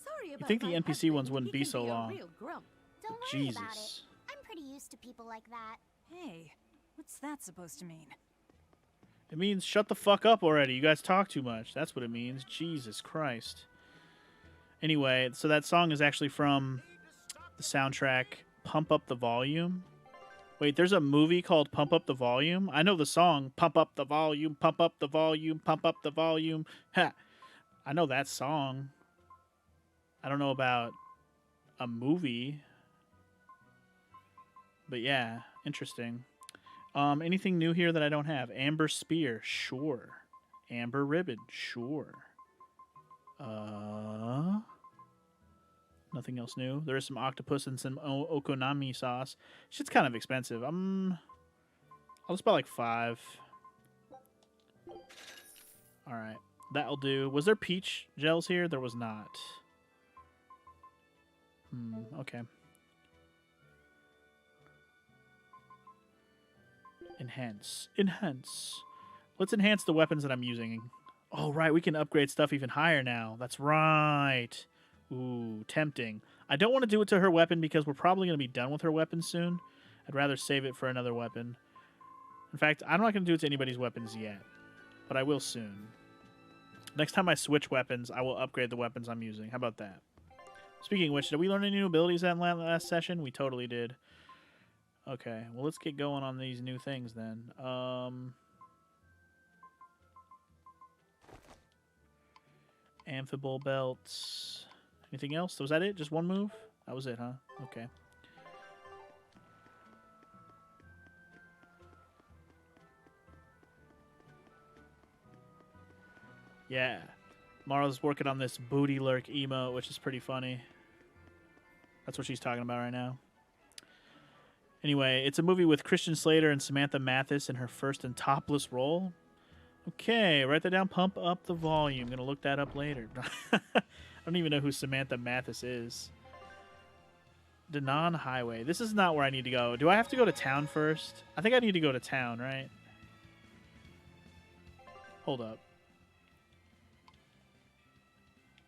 Sorry about think the my NPC husband. ones wouldn't He be can so a long. real grump. Don't worry about it. Jesus. I'm pretty used to people like that. Hey, what's that supposed to mean? It means shut the fuck up already. You guys talk too much. That's what it means. Jesus Christ. Anyway, so that song is actually from the soundtrack Pump Up the Volume. Wait, there's a movie called Pump Up the Volume? I know the song Pump Up the Volume, Pump Up the Volume, Pump Up the Volume. Ha! I know that song. I don't know about a movie. But yeah, interesting. Anything new here that I don't have? Amber Spear, sure. Amber Ribbon, sure. Nothing else new. There is some octopus and some okonomi sauce. Shit's kind of expensive. I'll just buy like 5. Alright, that'll do. Was there peach gels here? There was not. Okay. Enhance. Enhance. Let's enhance the weapons that I'm using. Oh, right. We can upgrade stuff even higher now. That's right. Ooh, tempting. I don't want to do it to her weapon because we're probably going to be done with her weapon soon. I'd rather save it for another weapon. In fact, I'm not going to do it to anybody's weapons yet. But I will soon. Next time I switch weapons, I will upgrade the weapons I'm using. How about that? Speaking of which, did we learn any new abilities in last session? We totally did. Okay, well, let's get going on these new things then. Amphibole belts. Anything else? Was that it? Just one move? That was it, huh? Okay. Yeah. Mara's working on this booty lurk emote, which is pretty funny. That's what she's talking about right now. Anyway, it's a movie with Christian Slater and Samantha Mathis in her first and topless role. Okay, write that down. Pump up the volume. I'm going to look that up later. I don't even know who Samantha Mathis is. Danon Highway. This is not where I need to go. Do I have to go to town first? I think I need to go to town, right? Hold up.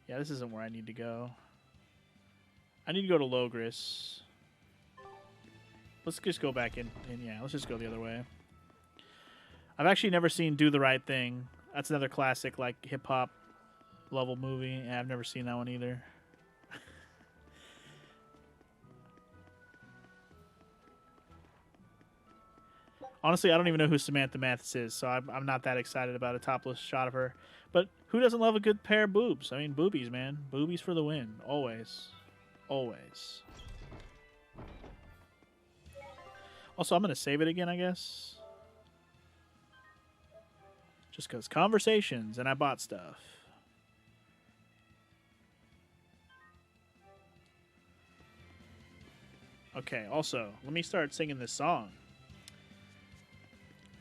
Yeah, this isn't where I need to go. I need to go to Logris. Let's just go back in. Yeah, let's just go the other way. I've actually never seen Do the Right Thing. That's another classic, like, hip-hop level movie. Yeah, I've never seen that one either. Honestly, I don't even know who Samantha Mathis is, so I'm not that excited about a topless shot of her. But who doesn't love a good pair of boobs? I mean, boobies, man. Boobies for the win. Always. Always. Also, I'm going to save it again, I guess. Just because conversations and I bought stuff. Okay, also, let me start singing this song.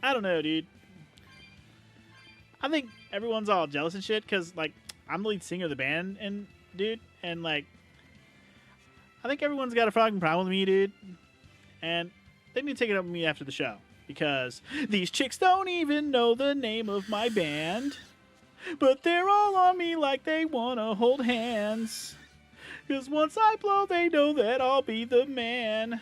I don't know, dude. I think everyone's all jealous and shit because, like, I'm the lead singer of the band, and dude, and, like, I think everyone's got a fucking problem with me, dude. And they need to take it up with me after the show because these chicks don't even know the name of my band, but they're all on me like they want to hold hands. Because once I blow, they know that I'll be the man.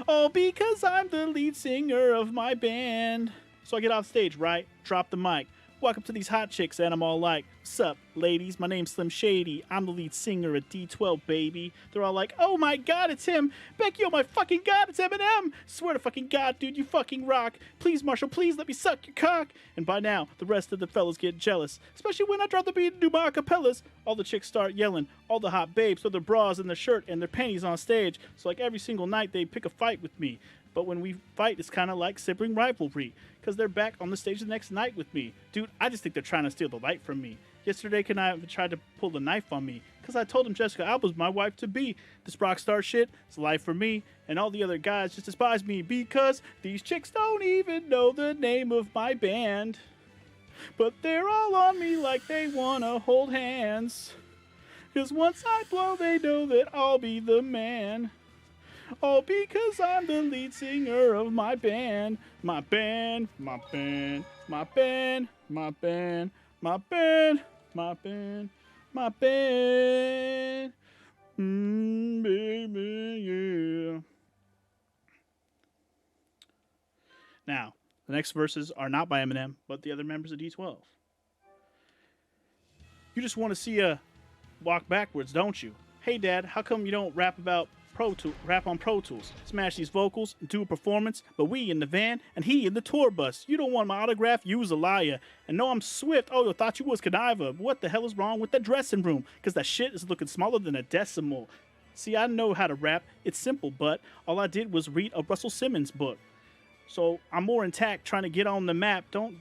All because I'm the lead singer of my band. So I get off stage, right? Drop the mic. Walk up to these hot chicks and I'm all like, "Sup, ladies? My name's Slim Shady. I'm the lead singer at D12, baby." They're all like, "Oh my god, it's him. Becky, oh my fucking god, it's Eminem. Swear to fucking god, dude, you fucking rock. Please, Marshall, please let me suck your cock." And by now, the rest of the fellas get jealous. Especially when I drop the beat and do my acapellas. All the chicks start yelling. All the hot babes throw their bras and their shirt and their panties on stage. So like every single night, they pick a fight with me. But when we fight, it's kind of like sibling rivalry. Because they're back on the stage the next night with me. Dude, I just think they're trying to steal the light from me. Yesterday, Knive tried to pull the knife on me. Because I told him Jessica Alba's my wife to be. This rock star shit is life for me. And all the other guys just despise me. Because these chicks don't even know the name of my band. But they're all on me like they want to hold hands. Because once I blow, they know that I'll be the man. All because I'm the lead singer of my band. My band, my band, my band, my band, my band, my band, my band. Baby, yeah. Now, the next verses are not by Eminem, but the other members of D12. You just want to see a walk backwards, don't you? Hey, Dad, how come you don't rap on Pro Tools? Smash these vocals and do a performance, but we in the van and he in the tour bus. You don't want my autograph? You's a liar. And no, I'm Swift. Oh, you thought you was Conniva. What the hell is wrong with the dressing room? Because that shit is looking smaller than a decimal. See, I know how to rap. It's simple, but all I did was read a Russell Simmons book. So I'm more intact trying to get on the map. Don't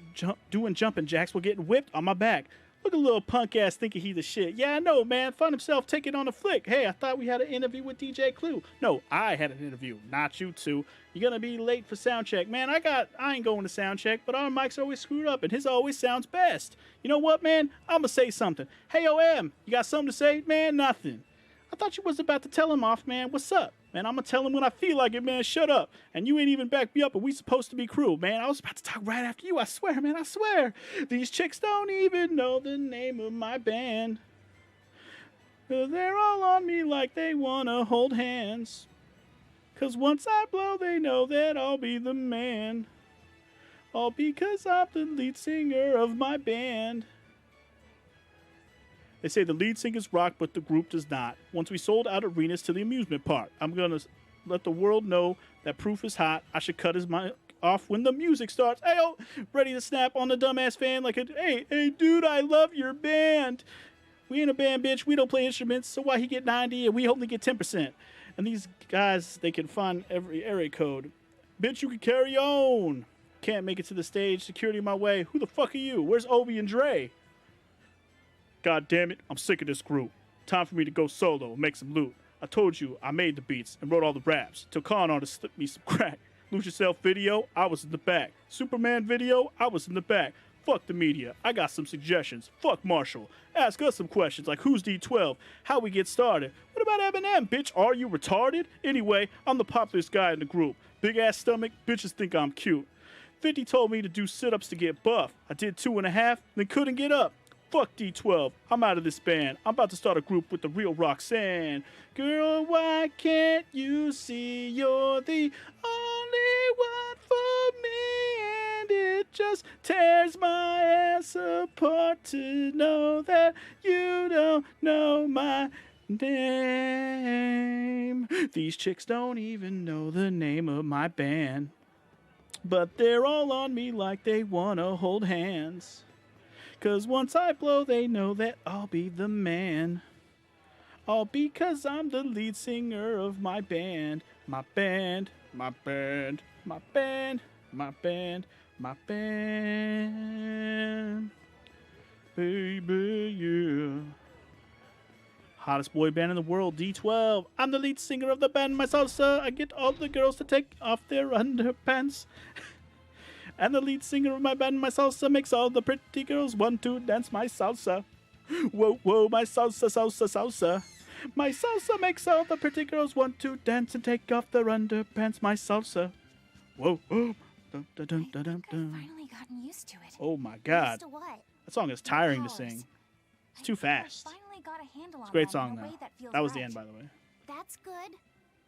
doing jumping jacks while getting whipped on my back. Look at a little punk ass thinking he the shit. Yeah, I know, man. Found himself taking on a flick. Hey, I thought we had an interview with DJ Clue. No, I had an interview, not you two. You're gonna be late for sound check. Man, I ain't going to sound check, but our mic's always screwed up and his always sounds best. You know what, man? I'ma say something. Hey, OM, you got something to say? Man, nothing. I thought you was about to tell him off, man. What's up? Man, I'm gonna tell him when I feel like it, man. Shut up. And you ain't even backed me up, and we supposed to be crew, man. I was about to talk right after you. I swear, man. I swear. These chicks don't even know the name of my band. They're all on me like they wanna hold hands. 'Cause once I blow, they know that I'll be the man. All because I'm the lead singer of my band. They say the lead singers rock, but the group does not. Once we sold out arenas to the amusement park, I'm going to let the world know that proof is hot. I should cut his mic off when the music starts. Ayo, ready to snap on the dumbass fan like a, hey, dude, I love your band. We ain't a band, bitch. We don't play instruments, so why he get 90 and we only get 10%? And these guys, they can find every area code. Bitch, you can carry on. Can't make it to the stage. Security in my way. Who the fuck are you? Where's Obi and Dre? God damn it, I'm sick of this group. Time for me to go solo and make some loot. I told you I made the beats and wrote all the raps. Till Con on to slip me some crack. Lose Yourself video, I was in the back. Superman video, I was in the back. Fuck the media, I got some suggestions. Fuck Marshall. Ask us some questions like who's D12? How we get started? What about Eminem, bitch? Are you retarded? Anyway, I'm the popularest guy in the group. Big ass stomach, bitches think I'm cute. 50 told me to do sit-ups to get buff. I did 2.5, then couldn't get up. Fuck D12, I'm out of this band. I'm about to start a group with the real Roxanne. Girl, why can't you see you're the only one for me? And it just tears my ass apart to know that you don't know my name. These chicks don't even know the name of my band. But they're all on me like they wanna hold hands. 'Cause once I blow, they know that I'll be the man. All because I'm the lead singer of my band. My band, my band, my band, my band, my band. Baby, yeah. Hottest boy band in the world, D12. I'm the lead singer of the band, my salsa. I get all the girls to take off their underpants. And the lead singer of my band, my salsa, makes all the pretty girls want to dance my salsa. Whoa, whoa, my salsa, salsa, salsa. My salsa makes all the pretty girls want to dance and take off their underpants. My salsa. Whoa, whoa. Dun, dun, dun, dun, dun, dun. I've finally gotten used to it. Oh my god. Used to what? That song is tiring to sing. It's too fast. I finally got a handle It's on a great them song in a though. way that feels That was the right. end, by the way. That's good.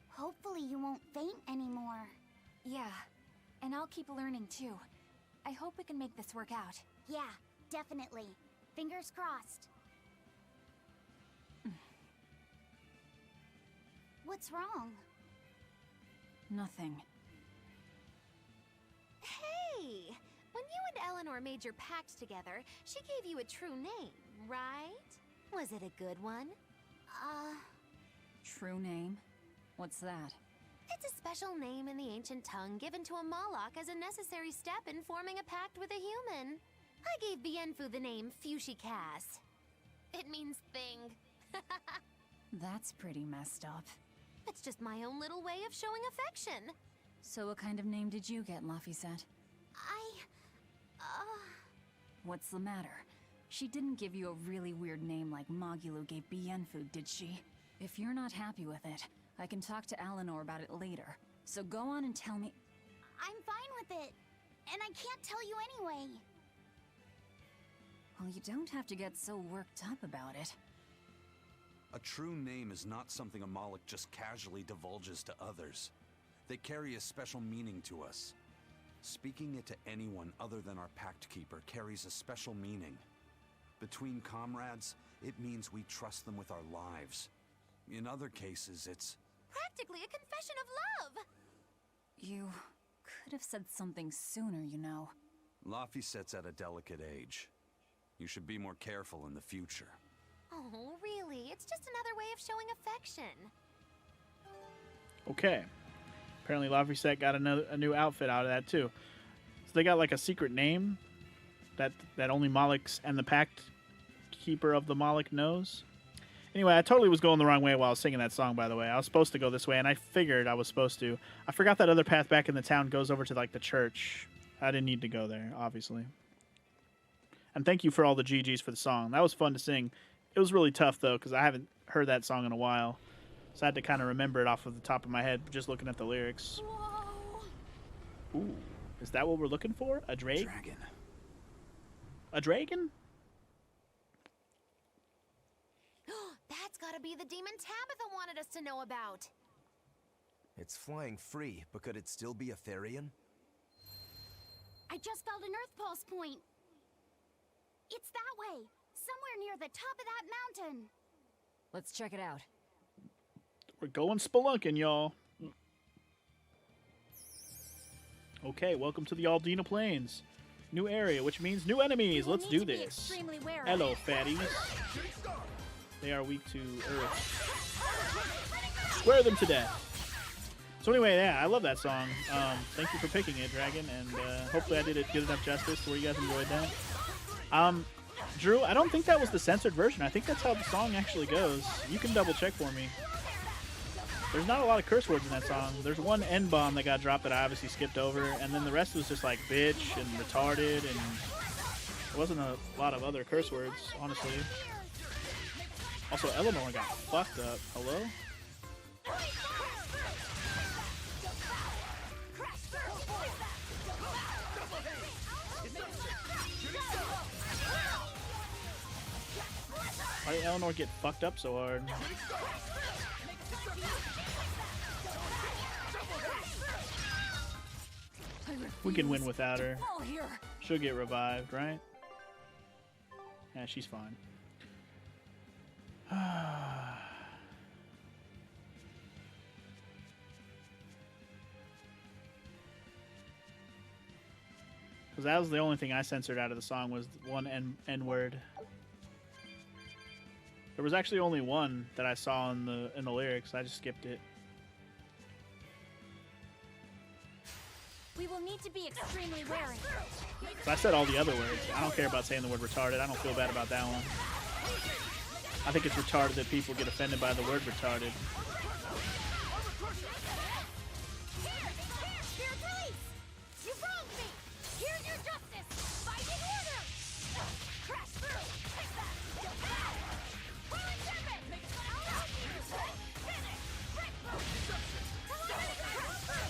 Hopefully you won't faint anymore. Yeah, and I'll keep learning too. I hope we can make this work out. Yeah, definitely. Fingers crossed. What's wrong? Nothing. Hey! When you and Eleanor made your pact together, she gave you a true name, right? Was it a good one? True name? What's that? It's a special name in the ancient tongue given to a Moloch as a necessary step in forming a pact with a human. I gave Bienfu the name Fushicas. It means thing. That's pretty messed up. It's just my own little way of showing affection. So what kind of name did you get, Laphicet? What's the matter? She didn't give you a really weird name like Magulu gave Bienfu, did she? If you're not happy with it, I can talk to Eleanor about it later. So go on and tell me... I'm fine with it. And I can't tell you anyway. Well, you don't have to get so worked up about it. A true name is not something a Moloch just casually divulges to others. They carry a special meaning to us. Speaking it to anyone other than our Pact Keeper carries a special meaning. Between comrades, it means we trust them with our lives. In other cases, it's... Practically a confession of love! You could have said something sooner, you know. Laphicet's at a delicate age. You should be more careful in the future. Oh, really? It's just another way of showing affection. Okay. Apparently Laphicet got a new outfit out of that too. So they got like a secret name that only Molochs and the Pact Keeper of the Moloch knows. Anyway, I totally was going the wrong way while I was singing that song, by the way. I was supposed to go this way, and I figured I was supposed to. I forgot that other path back in the town goes over to like the church. I didn't need to go there, obviously. And thank you for all the GGs for the song. That was fun to sing. It was really tough, though, because I haven't heard that song in a while. So I had to kind of remember it off of the top of my head, just looking at the lyrics. Whoa. Ooh, is that what we're looking for? A drake? Dragon. A dragon? That's gotta be the demon Tabitha wanted us to know about. It's flying free, but could it still be a Therian? I just felt an Earth Pulse point. It's that way, somewhere near the top of that mountain. Let's check it out. We're going spelunking, y'all. Okay, welcome to the Aldina Plains. New area, which means new enemies. Let's do this. Hello, fatties. They are weak to earth. Square them to death. So anyway, yeah, I love that song. Thank you for picking it, Dragon, and hopefully I did it good enough justice to where you guys enjoyed that. Drew, I don't think that was the censored version. I think that's how the song actually goes. You can double check for me. There's not a lot of curse words in that song. There's one N-bomb that got dropped that I obviously skipped over, and then the rest was just like bitch and retarded, and there wasn't a lot of other curse words, honestly. Also, Eleanor got fucked up. Hello? Why did Eleanor get fucked up so hard? We can win without her. She'll get revived, right? Yeah, she's fine. Because that was the only thing I censored out of the song was one N-word. There was actually only one that I saw in the lyrics. I just skipped it. We will need to be extremely wary. So I said all the other words. I don't care about saying the word retarded. I don't feel bad about that one. I think it's retarded that people get offended by the word retarded.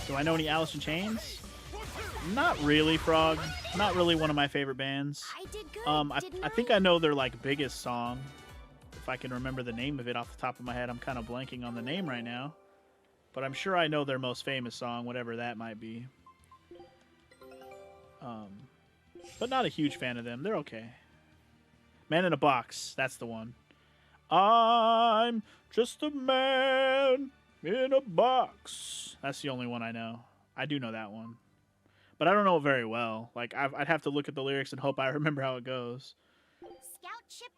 Do I know any Alice in Chains? Not really, Frog. Not really one of my favorite bands. I think I know their like biggest song. If I can remember the name of it off the top of my head, I'm kind of blanking on the name right now. But I'm sure I know their most famous song, whatever that might be. But not a huge fan of them. They're okay. Man in a Box. That's the one. I'm just a man in a box. That's the only one I know. I do know that one. But I don't know it very well. Like, I'd have to look at the lyrics and hope I remember how it goes. Scout ship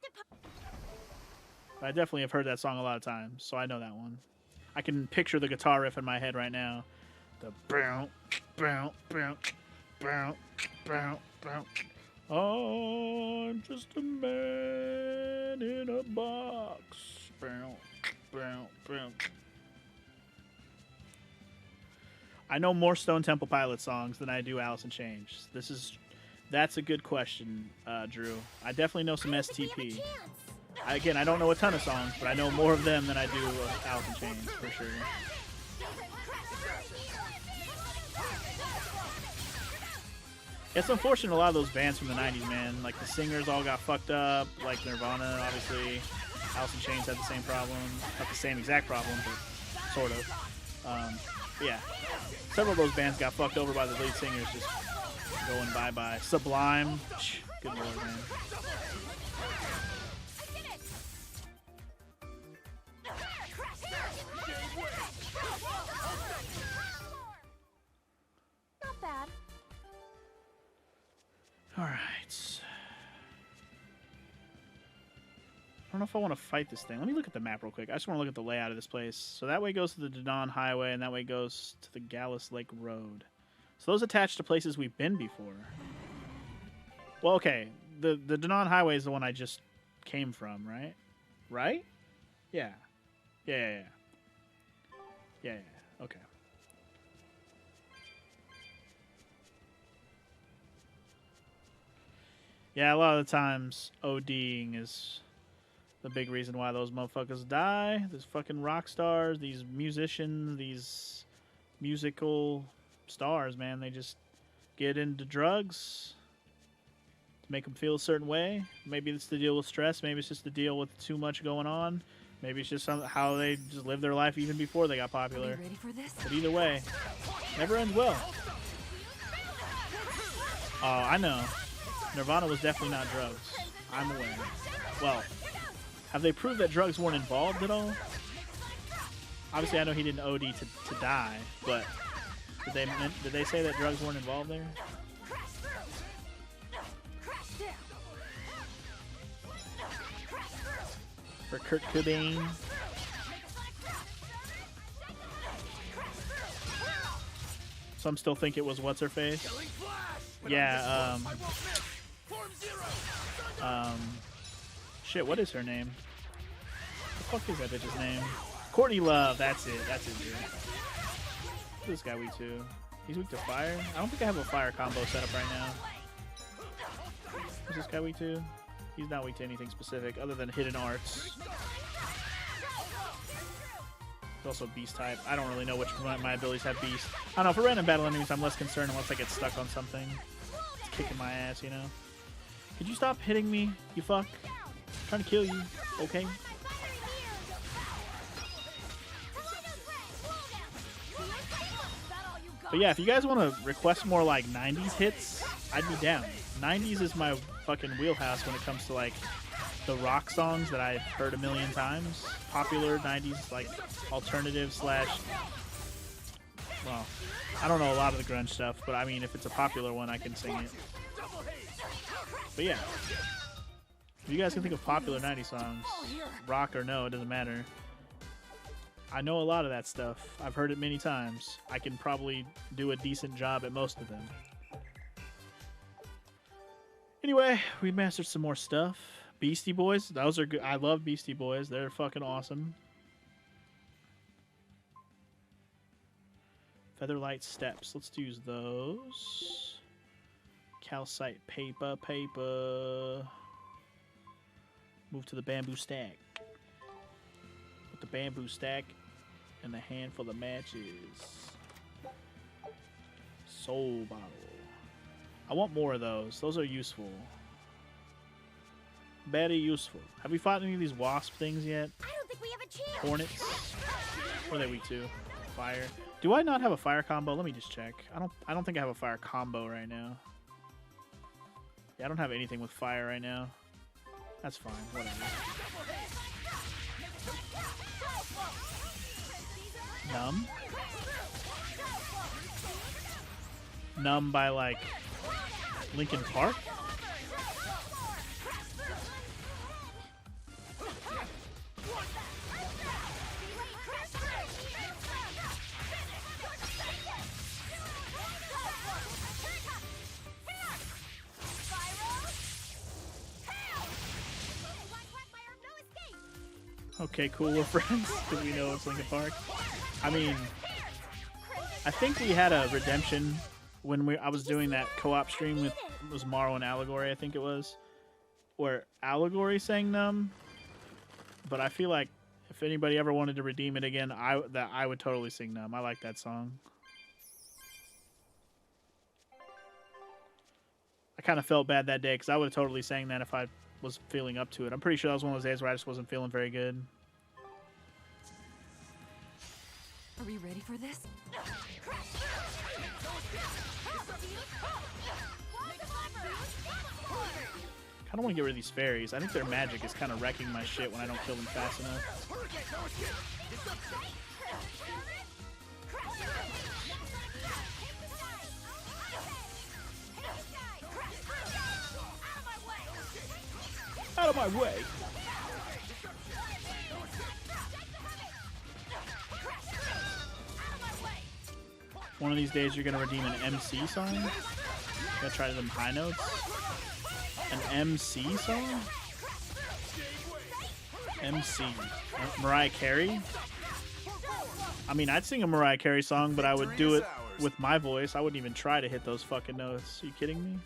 I definitely have heard that song a lot of times, so I know that one. I can picture the guitar riff in my head right now. The bow, bow, bow, bow, bow, bow. I'm just a man in a box. Bow, bow, bow. I know more Stone Temple Pilots songs than I do Alice in Chains. That's a good question, Drew. I definitely know some STP. Again, I don't know a ton of songs, but I know more of them than I do Alice in Chains, for sure. It's unfortunate a lot of those bands from the 90s, man. Like, the singers all got fucked up. Like, Nirvana, obviously. Alice in Chains had the same problem. Not the same exact problem, but sort of. Yeah. Several of those bands got fucked over by the lead singers just going bye-bye. Sublime. Good lord, man. Not bad. Alright. I don't know if I want to fight this thing. Let me look at the map real quick. I just want to look at the layout of this place. So that way goes to the Danon Highway, and that way goes to the Gallus Lake Road. So those attach to places we've been before. Well, okay. The Danon Highway is the one I just came from, right? Right? Yeah. Yeah. Okay. Yeah, a lot of the times ODing is the big reason why those motherfuckers die. These fucking rock stars, these musicians, these musical stars, man. They just get into drugs to make them feel a certain way. Maybe it's to deal with stress. Maybe it's just to deal with too much going on. Maybe it's just how they just live their life even before they got popular. Ready for this? But either way, never ends well. Oh, I know. Nirvana was definitely not drugs. I'm aware. Well, have they proved that drugs weren't involved at all? Obviously, I know he didn't OD to die, but did they say that drugs weren't involved there? For Kurt Cobain. Some still think it was what's-her-face. Yeah, shit, what is her name? What the fuck is that bitch's name? Courtney Love, that's it, dude. This guy weak to. He's weak to fire? I don't think I have a fire combo set up right now. What's this guy weak to? He's not weak to anything specific other than hidden arts. He's also beast type. I don't really know which of my abilities have beast. I don't know, for random battle enemies, I'm less concerned unless I get stuck on something. It's kicking my ass, you know? Could you stop hitting me, you fuck? I'm trying to kill you, okay? But yeah, if you guys want to request more like 90s hits, I'd be down. 90s is my fucking wheelhouse when it comes to like the rock songs that I've heard a million times. Popular 90s, like alternative slash, well, I don't know a lot of the grunge stuff, but I mean, if it's a popular one, I can sing it. But yeah. If you guys can think of popular 90s songs, rock or no, it doesn't matter. I know a lot of that stuff. I've heard it many times. I can probably do a decent job at most of them. Anyway, we mastered some more stuff. Beastie Boys, those are good. I love Beastie Boys. They're fucking awesome. Featherlight Steps. Let's use those. Calcite paper. Move to the bamboo stack. With the bamboo stack and a handful of matches. Soul bottle. I want more of those. Those are useful. Very useful. Have we fought any of these wasp things yet? I don't think we have a chance. Hornets? Or are they weak too? Fire. Do I not have a fire combo? Let me just check. I don't think I have a fire combo right now. Yeah, I don't have anything with fire right now. That's fine. Whatever. Numb? Numb by like Linkin Park? Okay, cool, we're friends because we know it's Linkin Park. I mean, I think we had a redemption when I was doing that co-op stream with, it was Morrow and Allegory, I think it was, where Allegory sang Numb. But I feel like if anybody ever wanted to redeem it again, I would totally sing Numb. I like that song. I kind of felt bad that day because I would have totally sang that if I was feeling up to it. I'm pretty sure that was one of those days where I just wasn't feeling very good. Are we ready for this? I don't want to get rid of these fairies. I think their magic is kind of wrecking my shit when I don't kill them fast enough. Out of my way! One of these days you're gonna redeem an MC song? Gonna try them high notes? An MC song? MC. Mariah Carey? I mean, I'd sing a Mariah Carey song, but I would do it with my voice. I wouldn't even try to hit those fucking notes. Are you kidding me?